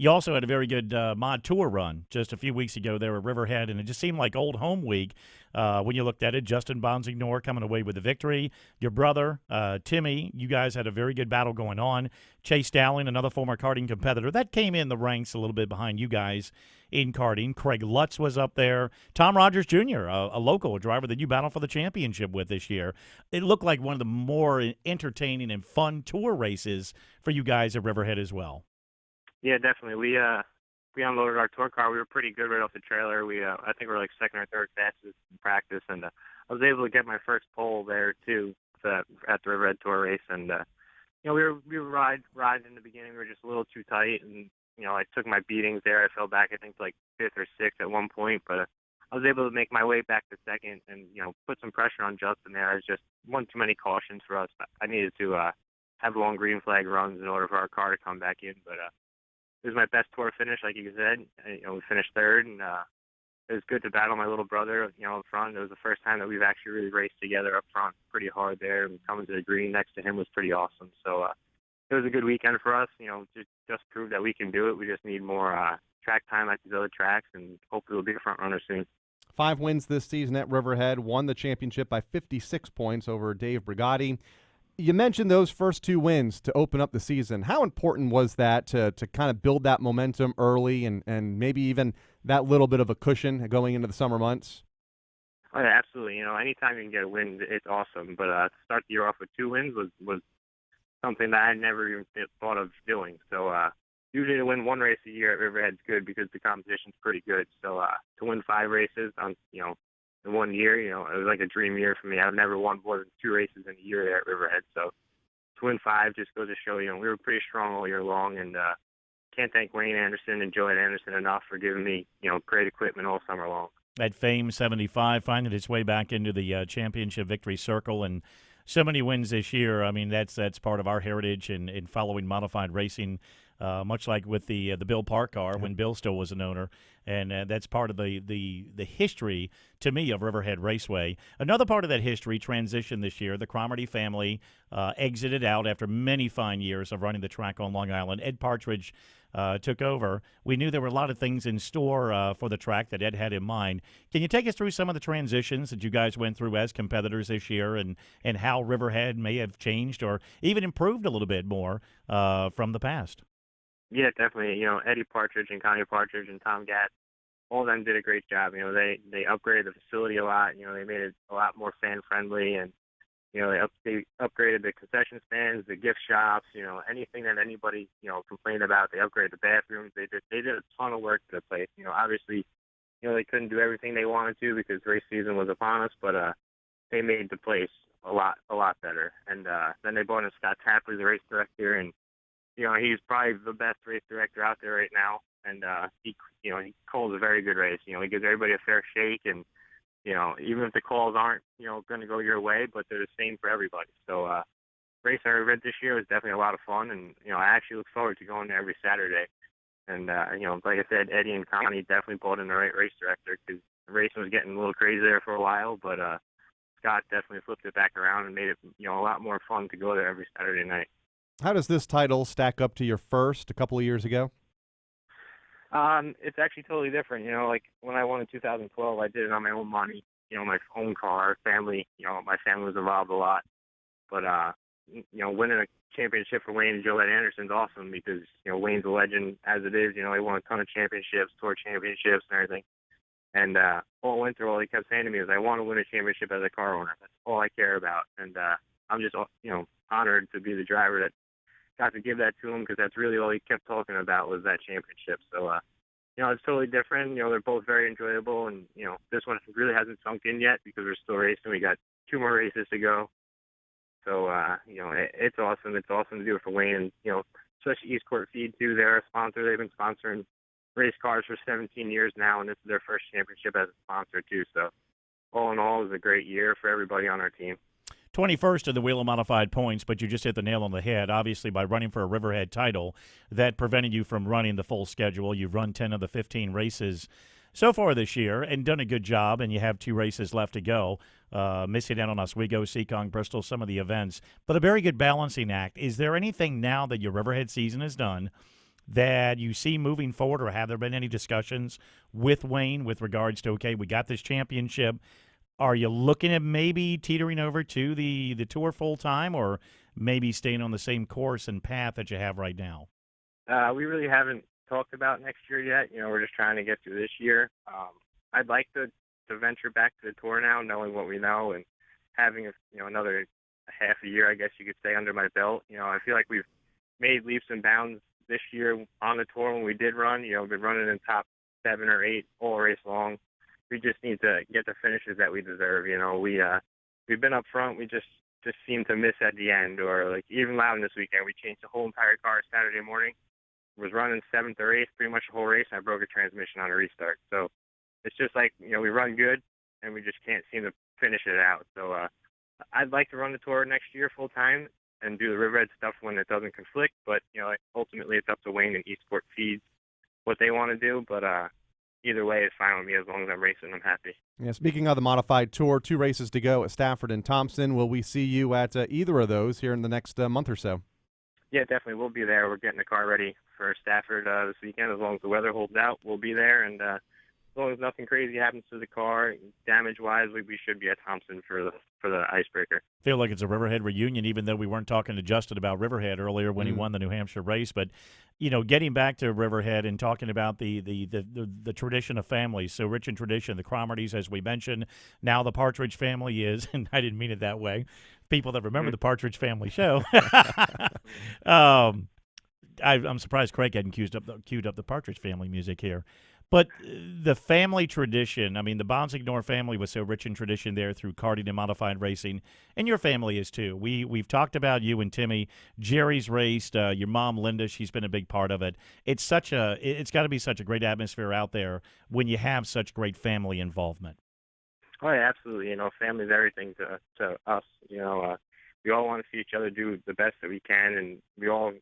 you also had a very good mod tour run just a few weeks ago there at Riverhead, and it just seemed like old home week when you looked at it. Justin Bonsignore coming away with the victory. Your brother, Timmy, you guys had a very good battle going on. Chase Dowling, another former karting competitor, that came in the ranks a little bit behind you guys in karting. Craig Lutz was up there. Tom Rogers Jr., a local driver that you battled for the championship with this year. It looked like one of the more entertaining and fun tour races for you guys at Riverhead as well. Yeah, definitely. We unloaded our tour car. We were pretty good right off the trailer. I think we were like second or third fastest in practice, and I was able to get my first pole there too at the Riverhead Tour race. And we were riding in the beginning. We were just a little too tight, and I took my beatings there. I fell back I think to like fifth or sixth at one point, but I was able to make my way back to second and put some pressure on Justin there. It was just one too many cautions for us. I needed to have long green flag runs in order for our car to come back in, but it was my best tour finish, like you said. We finished third, and it was good to battle my little brother, up front. It was the first time that we've actually really raced together up front pretty hard there, and coming to the green next to him was pretty awesome. So it was a good weekend for us. Just proved that we can do it. We just need more track time at these other tracks, and hopefully we'll be a front runner soon. 5 wins this season at Riverhead, won the championship by 56 points over Dave Brigatti. You mentioned those first 2 wins to open up the season. How important was that to kind of build that momentum early and maybe even that little bit of a cushion going into the summer months? Oh, yeah, absolutely. Anytime you can get a win, it's awesome. But to start the year off with 2 wins was something that I never even thought of doing. So usually to win 1 race a year at Riverhead is good because the competition's pretty good. So to win 5 races on in 1 year, it was like a dream year for me. I've never won more than 2 races in a year there at Riverhead. So to win 5 just goes to show, we were pretty strong all year long, and can't thank Wayne Anderson and Joey Anderson enough for giving me, great equipment all summer long. That Fame 75 finding its way back into the championship victory circle, and so many wins this year. I mean, that's part of our heritage in following modified racing, much like with the Bill Park car when Bill still was an owner. And that's part of the history, to me, of Riverhead Raceway. Another part of that history transitioned this year. The Cromarty family exited out after many fine years of running the track on Long Island. Ed Partridge took over. We knew there were a lot of things in store for the track that Ed had in mind. Can you take us through some of the transitions that you guys went through as competitors this year and how Riverhead may have changed or even improved a little bit more from the past? Yeah, definitely. Eddie Partridge and Connie Partridge and Tom Gatt, all of them did a great job. They upgraded the facility a lot. They made it a lot more fan friendly, and they upgraded the concession stands, the gift shops. Anything that anybody complained about, they upgraded the bathrooms. They did a ton of work to the place. Obviously, they couldn't do everything they wanted to because race season was upon us, but they made the place a lot better. And then they brought in Scott Tapley, the race director, and he's probably the best race director out there right now, and he calls a very good race. He gives everybody a fair shake, and even if the calls aren't going to go your way, but they're the same for everybody. So racing our event this year was definitely a lot of fun, and I actually look forward to going there every Saturday. And like I said, Eddie and Connie definitely brought in the right race director because the racing was getting a little crazy there for a while, but Scott definitely flipped it back around and made it a lot more fun to go there every Saturday night. How does this title stack up to your first a couple of years ago? It's actually totally different. Like when I won in 2012, I did it on my own money, my own car, family, my family was involved a lot. But, winning a championship for Wayne and Joette Anderson is awesome because, Wayne's a legend as it is. He won a ton of championships, tour championships and everything. And all winter, all he kept saying to me is, I want to win a championship as a car owner. That's all I care about. And I'm just, honored to be the driver that got to give that to him because that's really all he kept talking about was that championship. So, it's totally different. They're both very enjoyable, and, this one really hasn't sunk in yet because we're still racing. We got 2 more races to go. So, it's awesome. It's awesome to do it for Wayne, and, especially East Court Feed, too. They're a sponsor. They've been sponsoring race cars for 17 years now, and this is their first championship as a sponsor, too. So, all in all, it was a great year for everybody on our team. 21st in the Wheel of Modified points, but you just hit the nail on the head. Obviously, by running for a Riverhead title, that prevented you from running the full schedule. You've run 10 of the 15 races so far this year and done a good job, and you have 2 races left to go. Missing out on Oswego, Seekonk, Bristol, some of the events, but a very good balancing act. Is there anything now that your Riverhead season is done that you see moving forward, or have there been any discussions with Wayne with regards to, okay, we got this championship, are you looking at maybe teetering over to the tour full-time, or maybe staying on the same course and path that you have right now? We really haven't talked about next year yet. We're just trying to get through this year. I'd like to venture back to the tour now, knowing what we know, and having another half a year, I guess you could say, under my belt. I feel like we've made leaps and bounds this year on the tour when we did run. We've been running in top 7 or 8 all race long. We just need to get the finishes that we deserve. We've been up front. We just seem to miss at the end, or like even Loudon this weekend. We changed the whole entire car Saturday morning. Was running 7th or 8th pretty much the whole race. I broke a transmission on a restart. So it's just like, we run good and we just can't seem to finish it out. So I'd like to run the tour next year full time and do the Riverhead stuff when it doesn't conflict. But, ultimately it's up to Wayne and Eastport Feeds what they want to do. But either way is fine with me. As long as I'm racing, I'm happy. Yeah, speaking of the modified tour, 2 races to go at Stafford and Thompson. Will we see you at either of those here in the next month or so? Yeah, definitely. We'll be there. We're getting the car ready for Stafford this weekend. As long as the weather holds out, we'll be there. And as long as nothing crazy happens to the car, damage-wise, we should be at Thompson for the icebreaker. Feel like it's a Riverhead reunion, even though we weren't talking to Justin about Riverhead earlier when he won the New Hampshire race. But, getting back to Riverhead and talking about the tradition of families, so rich in tradition, the Cromartys, as we mentioned, now the Partridge family is, and I didn't mean it that way, people that remember the Partridge Family show. I'm surprised Craig hadn't queued up the Partridge Family music here. But the family tradition, I mean, the Bonsignore family was so rich in tradition there through karting and modified racing, and your family is too. We've talked about you and Timmy. Jerry's raced. Your mom, Linda, she's been a big part of it. It's got to be such a great atmosphere out there when you have such great family involvement. Oh, yeah, absolutely. Family's everything to us. We all want to see each other do the best that we can, and we all,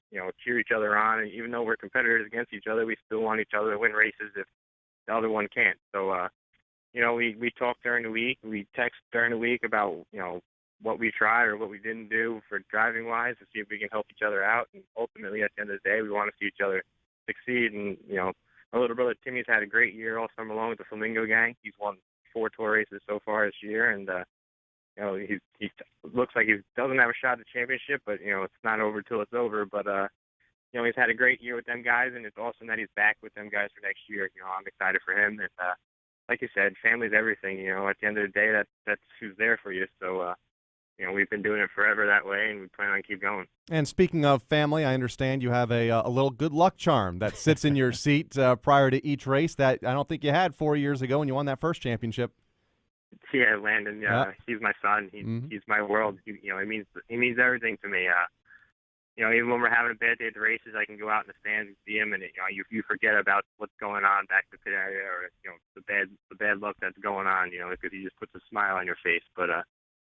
cheer each other on. And even though we're competitors against each other, we still want each other to win races if the other one can't. So, we talk during the week. We text during the week about, what we tried or what we didn't do for driving-wise to see if we can help each other out. And ultimately, at the end of the day, we want to see each other succeed. And, my little brother Timmy's had a great year all summer long with the Flamingo Gang. He's won 4 tour races so far this year, and he looks like he doesn't have a shot at the championship, but it's not over till it's over. But he's had a great year with them guys, and it's awesome that he's back with them guys for next year. I'm excited for him, and like you said, family's everything. At the end of the day, that's who's there for you. So we've been doing it forever that way, and we plan on keep going. And speaking of family, I understand you have a little good luck charm that sits in your seat prior to each race that I don't think you had 4 years ago when you won that first championship. Yeah, Landon. He's my son. He's my world. He means everything to me. Even when we're having a bad day at the races, I can go out in the stands and see him, and you forget about what's going on back to the pit area, or the bad luck that's going on. Because he just puts a smile on your face. But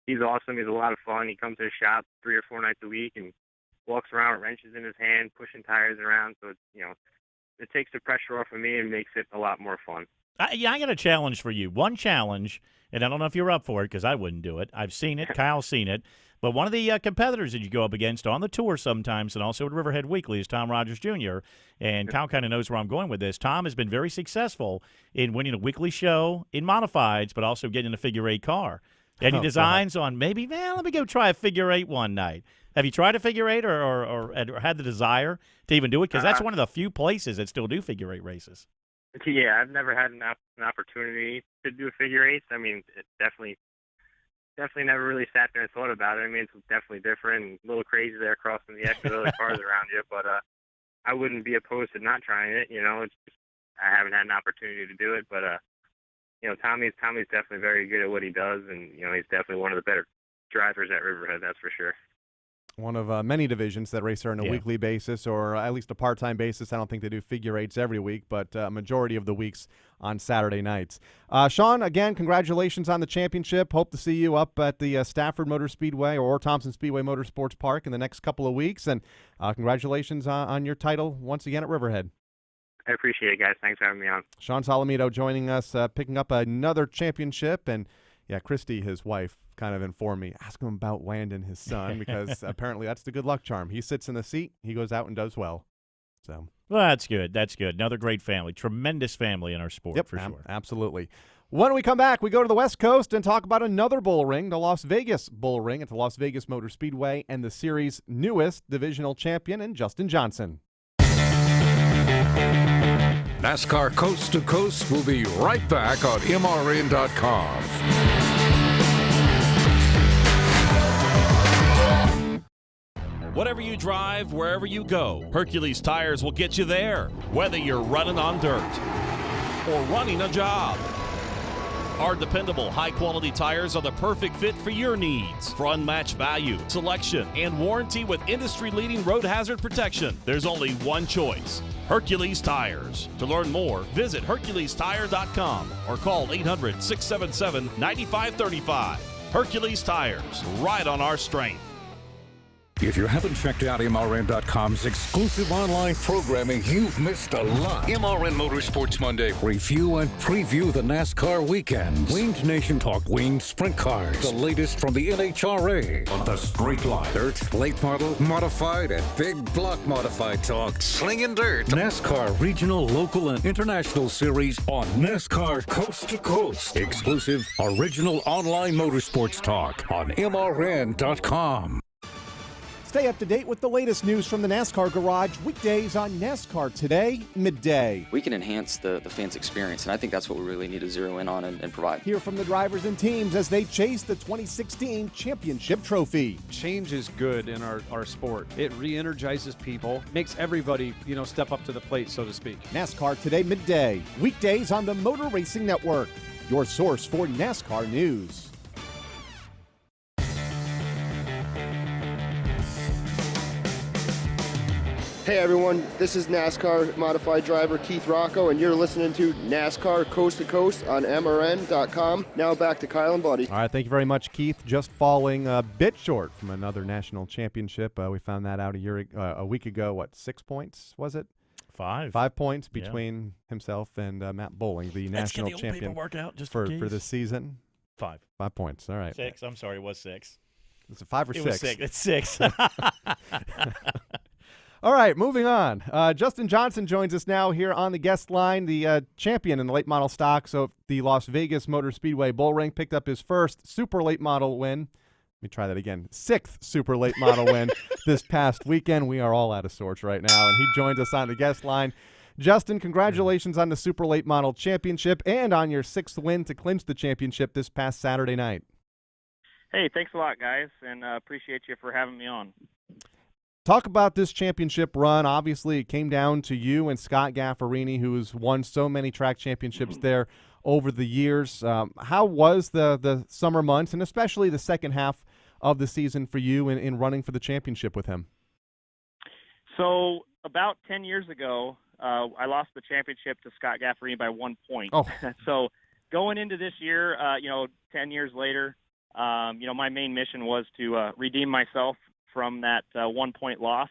he's awesome. He's a lot of fun. He comes to the shop 3 or 4 nights a week and walks around with wrenches in his hand, pushing tires around. So it takes the pressure off of me and makes it a lot more fun. I got a challenge for you. One challenge, and I don't know if you're up for it because I wouldn't do it. I've seen it. Kyle's seen it. But one of the competitors that you go up against on the tour sometimes and also at Riverhead Weekly is Tom Rogers Jr., and Kyle kind of knows where I'm going with this. Tom has been very successful in winning a weekly show in modifieds, but also getting a figure 8 car. Any designs on maybe, let me go try a figure 8 one night? Have you tried a figure 8 or had the desire to even do it? Because that's one of the few places that still do figure 8 races. Yeah, I've never had an opportunity to do a figure 8. I mean, it definitely definitely never really sat there and thought about it. I mean, it's definitely different and a little crazy there crossing the X with other cars around you, but I wouldn't be opposed to not trying it. It's just, I haven't had an opportunity to do it, but Tommy's definitely very good at what he does, and he's definitely one of the better drivers at Riverhead, that's for sure. One of many divisions that race there on a weekly basis, or at least a part-time basis. I don't think they do figure eights every week, but a majority of the weeks on Saturday nights. Shawn, again, congratulations on the championship. Hope to see you up at the Stafford Motor Speedway or Thompson Speedway Motorsports Park in the next couple of weeks, and congratulations on your title once again at Riverhead. I appreciate it, guys. Thanks for having me on. Shawn Solomito joining us, picking up another championship, and Christy, his wife, kind of informed me, ask him about Landon, his son, because apparently that's the good luck charm. He sits in the seat, he goes out and does well. So, well, that's good. That's good. Another great family, tremendous family in our sport, for sure. Absolutely. When we come back, we go to the West Coast and talk about another bull ring, the Las Vegas Bull Ring at the Las Vegas Motor Speedway, and the series' newest divisional champion, in Justin Johnson. NASCAR Coast to Coast will be right back on MRN.com. Whatever you drive, wherever you go, Hercules Tires will get you there, whether you're running on dirt or running a job. Our dependable, high-quality tires are the perfect fit for your needs. For unmatched value, selection, and warranty with industry-leading road hazard protection, there's only one choice: Hercules Tires. To learn more, visit HerculesTire.com or call 800-677-9535. Hercules Tires, ride on our strength. If you haven't checked out MRN.com's exclusive online programming, you've missed a lot. MRN Motorsports Monday. Review and preview the NASCAR weekends. Winged Nation talk winged sprint cars. The latest from the NHRA on the straight line. Dirt, late model, modified, and big block modified talk. Slinging dirt. NASCAR regional, local, and international series on NASCAR Coast to Coast. Exclusive original online motorsports talk on MRN.com. Stay up to date with the latest news from the NASCAR Garage weekdays on NASCAR Today, midday. We can enhance the fans' experience, and I think that's what we really need to zero in on and provide. Hear from the drivers and teams as they chase the 2016 championship trophy. Change is good in our sport. It re-energizes people, makes everybody, step up to the plate, so to speak. NASCAR Today, midday, weekdays on the Motor Racing Network, your source for NASCAR news. Hey everyone, this is NASCAR modified driver Keith Rocco, and you're listening to NASCAR Coast to Coast on MRN.com. Now back to Kyle and Buddy. All right, thank you very much, Keith. Just falling a bit short from another national championship. We found that out a week ago. 6 points was it? 5. 5 points between himself and Matt Bullring, the national champion for this season. 5. 5 points. All right. 6. I'm sorry, it was 6. Is it 5 or 6? Was 6. It's 6. All right, moving on. Justin Johnson joins us now here on the guest line, the champion in the late model stock. So the Las Vegas Motor Speedway Bullring picked up his first super late model win. Let me try that again. 6th super late model win this past weekend. We are all out of sorts right now, and he joins us on the guest line. Justin, congratulations on the super late model championship and on your 6th win to clinch the championship this past Saturday night. Hey, thanks a lot, guys, and appreciate you for having me on. Talk about this championship run. Obviously, it came down to you and Scott Gaffarini, who's won so many track championships there over the years. How was the summer months, and especially the second half of the season for you in running for the championship with him? So about 10 years ago, I lost the championship to Scott Gaffarini by 1 point. Oh. So going into this year, 10 years later, my main mission was to redeem myself from that 1 point loss.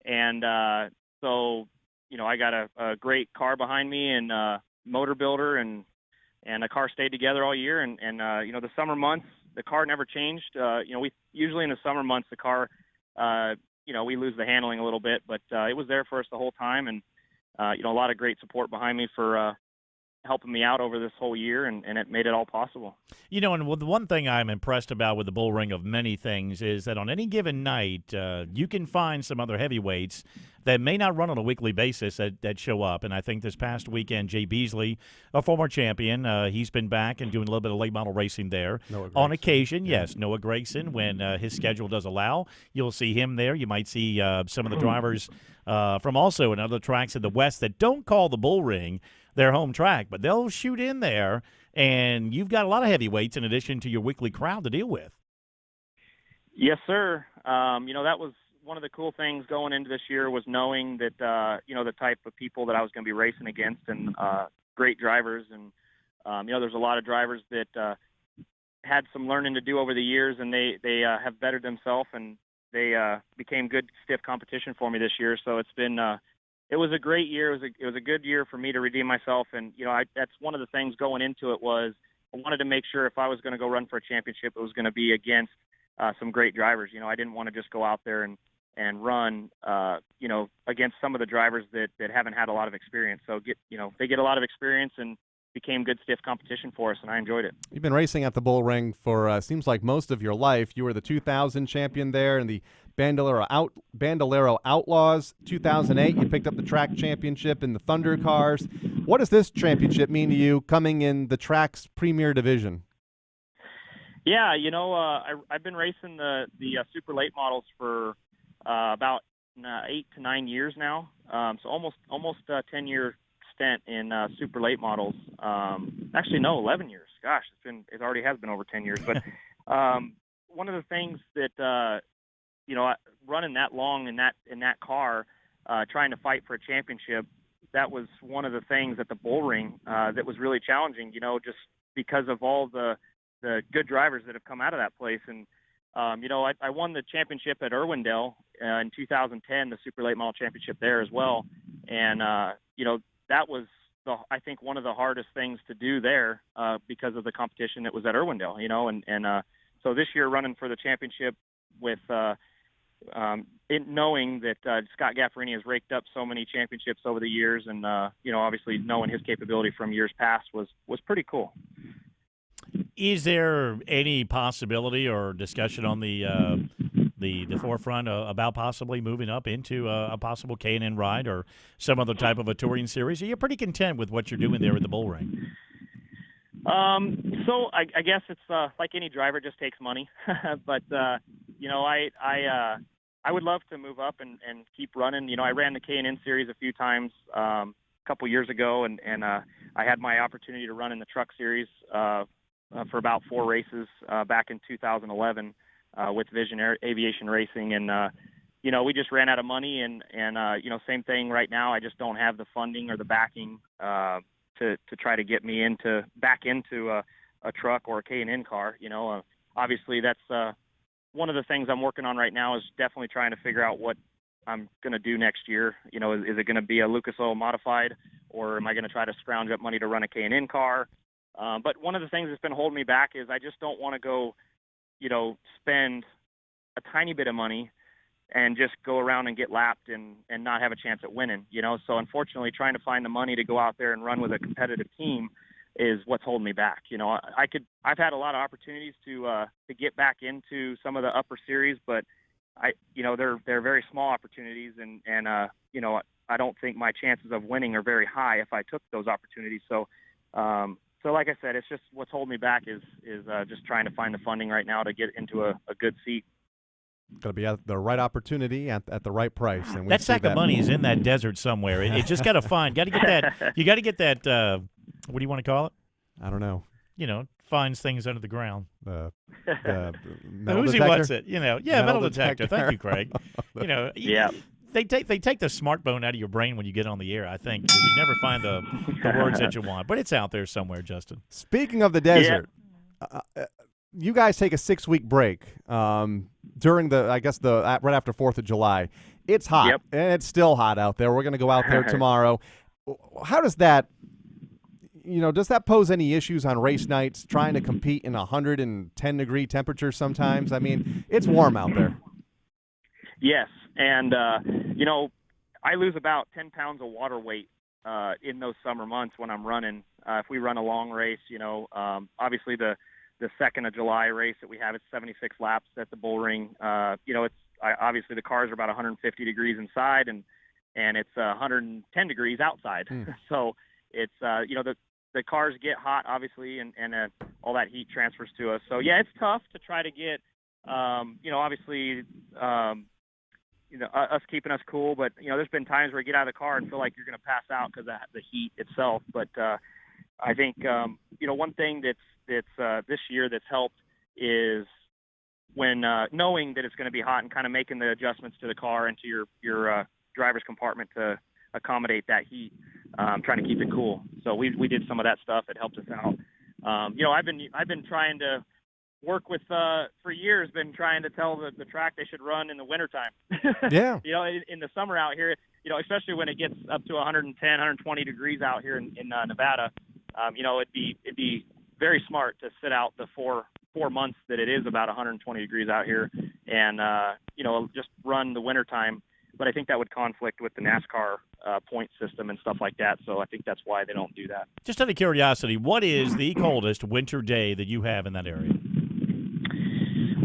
And so I got a great car behind me and motor builder, and the car stayed together all year. And the summer months, the car never changed. We usually in the summer months, the car, we lose the handling a little bit, but it was there for us the whole time. And, a lot of great support behind me for helping me out over this whole year, and it made it all possible. And the one thing I'm impressed about with the Bullring of many things is that on any given night, you can find some other heavyweights that may not run on a weekly basis that show up. And I think this past weekend, Jay Beasley, a former champion, he's been back and doing a little bit of late model racing there. On occasion, yes, Noah Gregson, when his schedule does allow, you'll see him there. You might see some of the drivers from also in other tracks in the West that don't call the Bullring their home track, but they'll shoot in there, and you've got a lot of heavyweights in addition to your weekly crowd to deal with. Yes, sir. That was one of the cool things going into this year was knowing that, the type of people that I was going to be racing against and great drivers. And, there's a lot of drivers that had some learning to do over the years, and they have bettered themselves, and they became good, stiff competition for me this year. So it's been it was a great year. It was a good year for me to redeem myself. And, that's one of the things going into it was I wanted to make sure if I was going to go run for a championship, it was going to be against some great drivers. I didn't want to just go out there and run, against some of the drivers that haven't had a lot of experience. So they get a lot of experience and became good, stiff competition for us, and I enjoyed it. You've been racing at the Bullring for seems like most of your life. You were the 2000 champion there and the Bandolero Outlaws. 2008, you picked up the track championship in the Thunder Cars. What does this championship mean to you coming in the track's premier division? Yeah, I've been racing the super late models for about 8 to 9 years now. So almost a 10-year stint in super late models. Actually, no, 11 years. Gosh, it already has been over 10 years. But one of the things that running that long in that car, trying to fight for a championship, that was one of the things at the Bullring that was really challenging. Just because of all the good drivers that have come out of that place. And, I won the championship at Irwindale in 2010, the Super Late Model Championship there as well. And, that was, I think, one of the hardest things to do there because of the competition that was at Irwindale, so this year running for the championship with knowing that Scott Gaffarini has raked up so many championships over the years and, obviously knowing his capability from years past was pretty cool. Is there any possibility or discussion on the forefront about possibly moving up into a possible K&N ride or some other type of a touring series? Are you pretty content with what you're doing there at the Bullring? So I guess it's like any driver, it just takes money. But I would love to move up and keep running. I ran the K&N series a few times a couple years ago, and I had my opportunity to run in the truck series for about 4 races back in 2011 with Vision Aviation Racing. And, we just ran out of money. And same thing right now. I just don't have the funding or the backing to try to get me back into a truck or a K&N car. Obviously that's one of the things I'm working on right now is definitely trying to figure out what I'm going to do next year. Is it going to be a Lucas Oil modified, or am I going to try to scrounge up money to run a K&N car? But one of the things that's been holding me back is I just don't want to go, spend a tiny bit of money and just go around and get lapped and not have a chance at winning, So unfortunately, trying to find the money to go out there and run with a competitive team is what's holding me back. I've had a lot of opportunities to get back into some of the upper series, but they're very small opportunities, and I don't think my chances of winning are very high if I took those opportunities. So like I said, it's just what's holding me back is just trying to find the funding right now to get into a good seat. Got to be at the right opportunity at the right price. And that sack of money is in that desert somewhere. It just got to find. Got to get that. You got to get that. What do you want to call it? I don't know. Finds things under the ground. The metal Uzi detector? what's it? metal detector. Thank you, Craig. Yeah. They take the smart bone out of your brain when you get on the air, I think, because you never find the words that you want. But it's out there somewhere, Justin. Speaking of the desert, you guys take a 6-week break during right after 4th of July. It's hot, and it's still hot out there. We're going to go out there tomorrow. How does that, does that pose any issues on race nights, trying to compete in 110-degree temperatures sometimes? I mean, it's warm out there. Yes, and, I lose about 10 pounds of water weight in those summer months when I'm running. If we run a long race, obviously the 2nd of July race that we have, it's 76 laps at the Bullring. Obviously the cars are about 150 degrees inside, and and it's 110 degrees outside. So it's the cars get hot, obviously, and all that heat transfers to us. So yeah, it's tough to try to get obviously us keeping us cool, but there's been times where you get out of the car and feel like you're going to pass out because of the heat itself. But I think one thing that's this year that's helped is when knowing that it's going to be hot and kind of making the adjustments to the car and to your driver's compartment to accommodate that heat, trying to keep it cool. So we did some of that stuff. It helped us out. I've been trying to work with for years, been trying to tell the track they should run in the wintertime. Yeah. In the summer out here, especially when it gets up to 110, 120 degrees out here in Nevada, it'd be very smart to sit out the four months that it is about 120 degrees out here and, just run the wintertime. But I think that would conflict with the NASCAR point system and stuff like that. So I think that's why they don't do that. Just out of curiosity, what is the coldest winter day that you have in that area?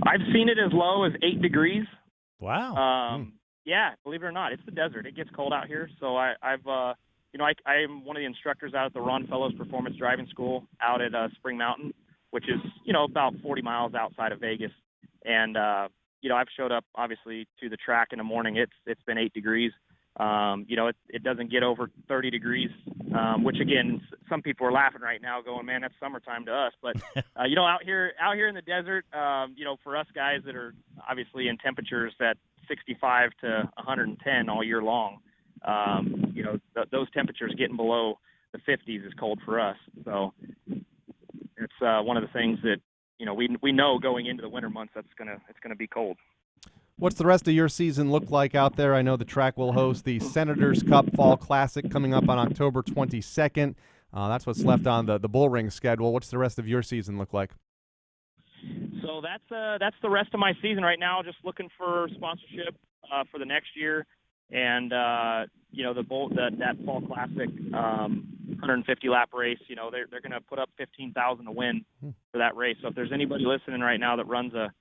I've seen it as low as 8 degrees. Wow. Yeah, believe it or not, it's the desert. It gets cold out here. So I'm one of the instructors out at the Ron Fellows Performance Driving School out at Spring Mountain, which is, about 40 miles outside of Vegas. And, I've showed up obviously to the track in the morning. It's been 8 degrees. It doesn't get over 30 degrees, which again, some people are laughing right now going, man, that's summertime to us. But, out here in the desert, for us guys that are obviously in temperatures at 65 to 110 all year long, those temperatures getting below the 50s is cold for us. So it's one of the things that, we know going into the winter months it's gonna be cold. What's the rest of your season look like out there? I know the track will host the Senators Cup Fall Classic coming up on October 22nd. That's what's left on the Bullring schedule. What's the rest of your season look like? So that's the rest of my season right now. Just looking for sponsorship for the next year, and that Fall Classic 150 lap race. They're going to put up 15,000 to win for that race. So if there's anybody listening right now that runs a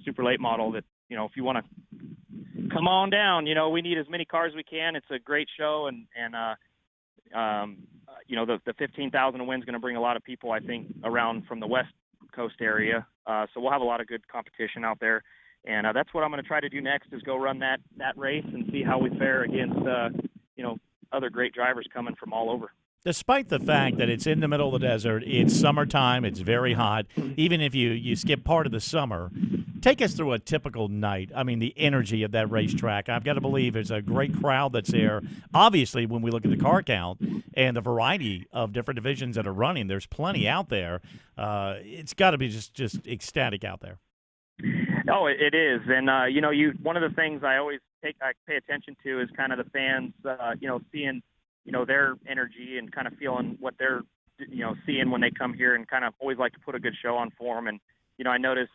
super late model that if you want to come on down, we need as many cars as we can. It's a great show, and the 15,000 to win is going to bring a lot of people, I think, around from the West Coast area. So we'll have a lot of good competition out there, and that's what I'm going to try to do next is go run that race and see how we fare against other great drivers coming from all over. Despite the fact that it's in the middle of the desert, it's summertime, it's very hot, even if you skip part of the summer, take us through a typical night. I mean, the energy of that racetrack. I've got to believe there's a great crowd that's there. Obviously, when we look at the car count and the variety of different divisions that are running, there's plenty out there. It's got to be just ecstatic out there. Oh, it is. And, one of the things I always pay attention to is kind of the fans, seeing their energy and kind of feeling what they're, seeing when they come here, and kind of always like to put a good show on for them. And, I notice,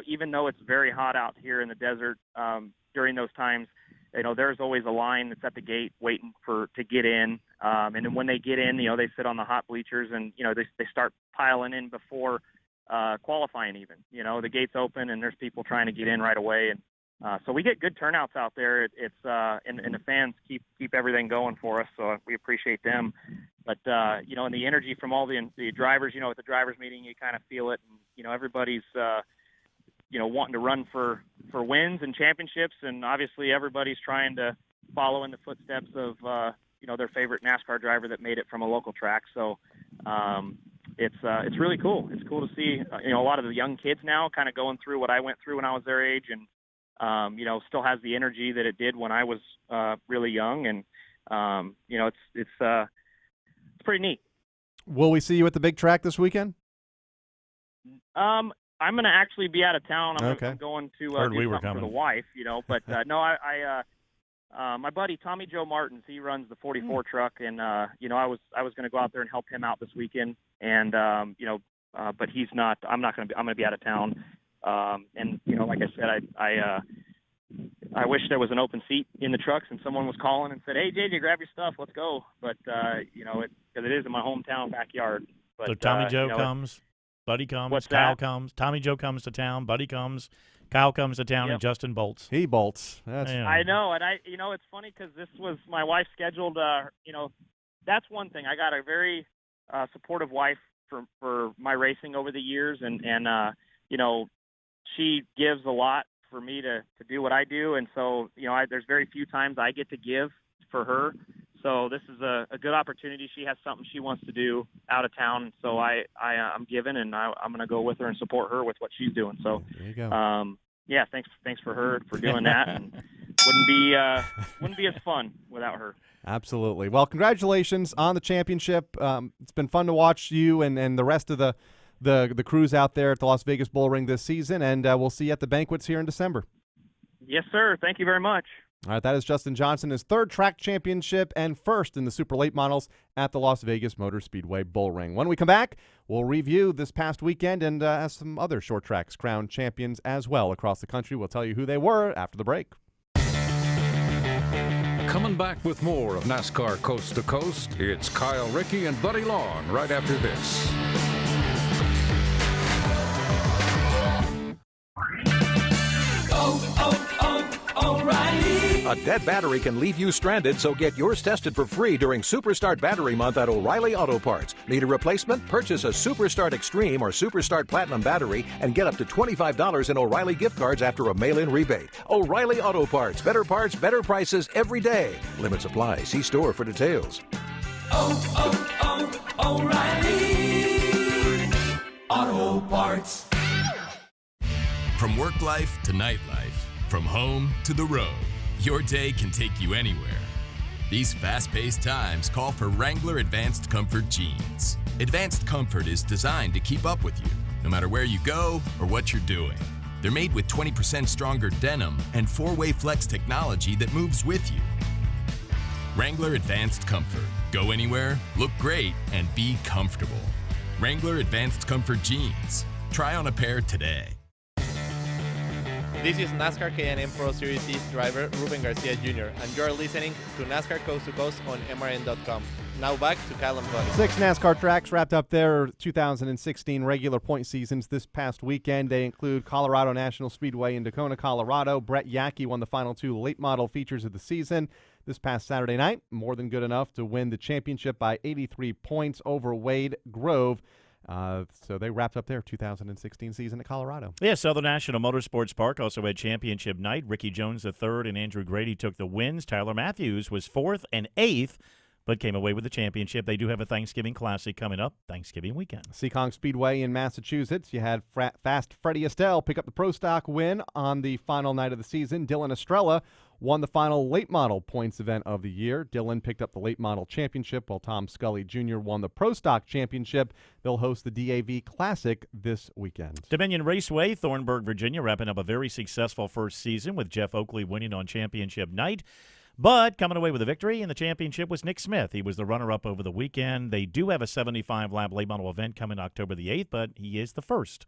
even though it's very hot out here in the desert during those times, there's always a line that's at the gate waiting to get in. And then when they get in, they sit on the hot bleachers and, they start piling in before qualifying even. The gates open and there's people trying to get in right away. And so we get good turnouts out there. And the fans keep everything going for us, so we appreciate them. But and the energy from all the drivers, at the drivers meeting, you kind of feel it. And everybody's wanting to run for wins and championships, and obviously everybody's trying to follow in the footsteps of their favorite NASCAR driver that made it from a local track. So it's really cool. It's cool to see a lot of the young kids now kind of going through what I went through when I was their age, and still has the energy that it did when I was really young, and it's pretty neat. Will we see you at the big track this weekend? I'm going to actually be out of town. I'm going to do something for the wife, But no, my buddy Tommy Joe Martins, he runs the 44 truck, and I was going to go out there and help him out this weekend, and but he's not. I'm going to be out of town. And like I said, I wish there was an open seat in the trucks and someone was calling and said, "Hey, JJ, grab your stuff, let's go." But because it is in my hometown backyard. But, so Tommy Joe comes, Buddy comes, what's Kyle that? comes, Tommy Joe comes to town, Buddy comes, Kyle comes to town and Justin bolts. He bolts. I know, and it's funny because this was my wife scheduled. That's one thing. I got a very supportive wife for my racing over the years, and she gives a lot for me to do what I do, and so there's very few times I get to give for her. So this is a good opportunity. She has something she wants to do out of town, so I'm giving, and I'm going to go with her and support her with what she's doing. So there you go. Thanks for her for doing that, and wouldn't be as fun without her. Absolutely. Well, congratulations on the championship. It's been fun to watch you and the rest of the crews out there at the Las Vegas Bullring this season, and we'll see you at the banquets here in December. Yes, sir. Thank you very much. All right, that is Justin Johnson, his third track championship and first in the super late models at the Las Vegas Motor Speedway Bullring. When we come back, we'll review this past weekend and have some other short tracks crowned champions as well across the country. We'll tell you who they were after the break. Coming back with more of NASCAR Coast to Coast, it's Kyle Rickey and Buddy Long right after this. O'Reilly. A dead battery can leave you stranded, so get yours tested for free during Superstart Battery Month at O'Reilly Auto Parts. Need a replacement? Purchase a Superstart Extreme or Superstart Platinum battery and get up to $25 in O'Reilly gift cards after a mail-in rebate. O'Reilly Auto Parts. Better parts, better prices every day. Limits apply. See store for details. O'Reilly Auto Parts. From work life to nightlife, from home to the road, your day can take you anywhere. These fast-paced times call for Wrangler Advanced Comfort jeans. Advanced Comfort is designed to keep up with you, no matter where you go or what you're doing. They're made with 20% stronger denim and 4-way flex technology that moves with you. Wrangler Advanced Comfort. Go anywhere, look great, and be comfortable. Wrangler Advanced Comfort jeans. Try on a pair today. This is NASCAR K&N Pro Series East driver Ruben Garcia Jr., and you're listening to NASCAR Coast to Coast on MRN.com. Now back to Kyle and Buddy. 6 NASCAR tracks wrapped up their 2016 regular point seasons this past weekend. They include Colorado National Speedway in Daytona, Colorado. Brett Yackey won the final 2 late model features of the season this past Saturday night. More than good enough to win the championship by 83 points over Wade Grove. So they wrapped up their 2016 season at Colorado. Yeah, Southern National Motorsports Park also had championship night. Ricky Jones III and Andrew Grady took the wins. Tyler Matthews was 4th and 8th, but came away with the championship. They do have a Thanksgiving Classic coming up Thanksgiving weekend. Seekonk Speedway in Massachusetts. You had Fast Freddie Estelle pick up the Pro Stock win on the final night of the season. Dylan Estrella won the final late model points event of the year. Dylan picked up the late model championship, while Tom Scully Jr. won the Pro Stock championship. They'll host the DAV Classic this weekend. Dominion Raceway, Thornburg, Virginia, wrapping up a very successful first season with Jeff Oakley winning on championship night. But coming away with a victory in the championship was Nick Smith. He was the runner-up over the weekend. They do have a 75-lap late model event coming October the 8th, but he is the first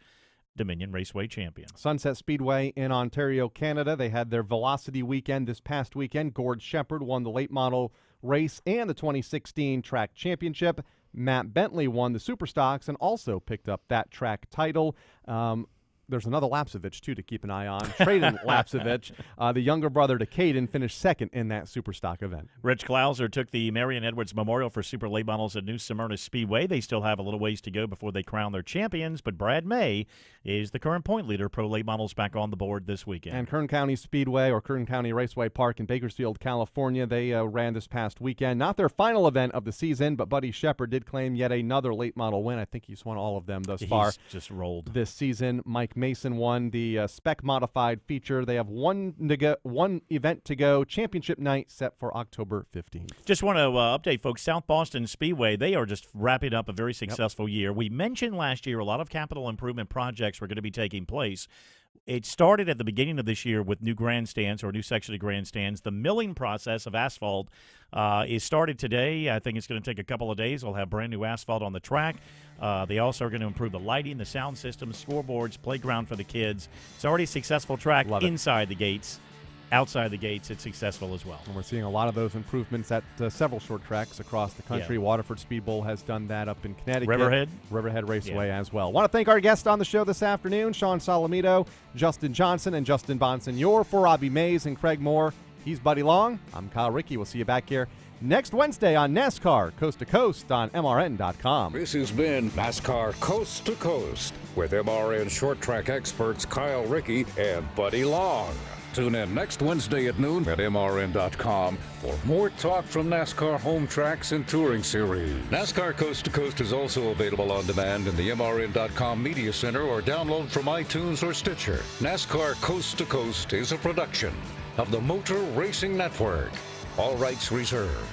Dominion Raceway champion. Sunset Speedway in Ontario, Canada. They had their Velocity weekend this past weekend. Gord Shepard won the late model race and the 2016 track championship. Matt Bentley won the Superstocks and also picked up that track title. There's another Lapsevich, too, to keep an eye on. Traden Lapsevich, the younger brother to Caden, finished second in that Superstock event. Rich Klauser took the Marion Edwards Memorial for Super Late Models at New Smyrna Speedway. They still have a little ways to go before they crown their champions, but Brad May is the current point leader. Pro Late Models back on the board this weekend. And Kern County Speedway, or Kern County Raceway Park in Bakersfield, California, they ran this past weekend. Not their final event of the season, but Buddy Shepard did claim yet another late model win. I think he's won all of them thus far. He's just rolled this season. Mike Mason won the spec modified feature. They have one event to go. Championship night set for October 15th. Just want to update folks. South Boston Speedway, they are just wrapping up a very successful year. We mentioned last year a lot of capital improvement projects were going to be taking place. It started at the beginning of this year with new grandstands or a new section of grandstands. The milling process of asphalt is started today. I think it's going to take a couple of days. We'll have brand new asphalt on the track. They also are going to improve the lighting, the sound system, scoreboards, playground for the kids. It's already a successful track inside the gates. outside the gates, it's successful as well. And we're seeing a lot of those improvements at several short tracks across the country. Yeah. Waterford Speed Bowl has done that up in Connecticut. Riverhead Raceway as well. Want to thank our guests on the show this afternoon, Shawn Solomito, Justin Johnson, and Justin Bonsignore. For Robbie Mays and Craig Moore, he's Buddy Long. I'm Kyle Rickey. We'll see you back here next Wednesday on NASCAR Coast to Coast on MRN.com. This has been NASCAR Coast to Coast with MRN short track experts Kyle Rickey and Buddy Long. Tune in next Wednesday at noon at MRN.com for more talk from NASCAR home tracks and touring series. NASCAR Coast to Coast is also available on demand in the MRN.com Media Center or download from iTunes or Stitcher. NASCAR Coast to Coast is a production of the Motor Racing Network. All rights reserved.